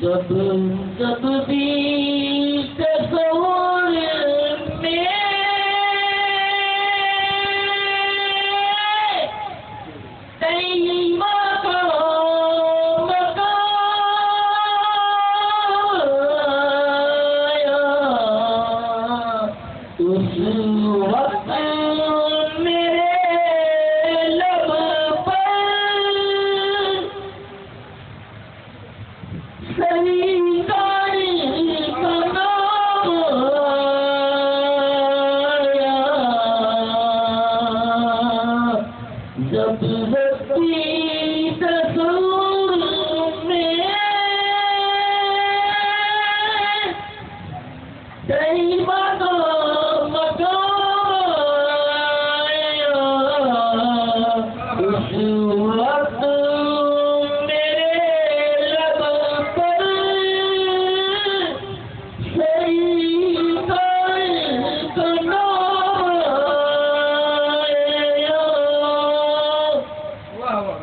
جب جب بھی تصور میں کئی مقام آیا، اس وقت میرے لب پر سرکار کا نام آیا، جب وقتی تصور میں کئی مقام آیا، اس وقت میرے لب پر سرکار کا نام آیا۔ واہ واہ۔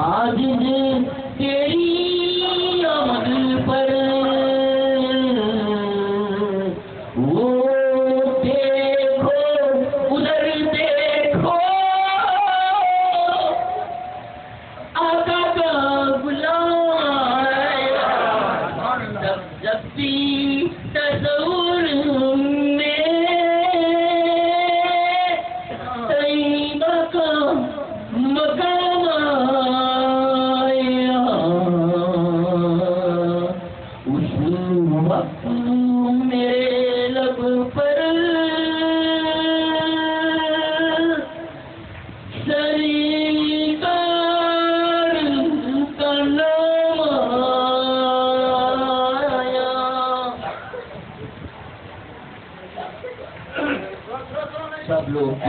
آج تیری آمد پر وہ دیکھو ادھر دیکھو آقا کا بلایا جب بھی تصور میں طیبہ کا مقام آیا اس وقت میرے لب پر سرکار کا نام آیا. سب لوگ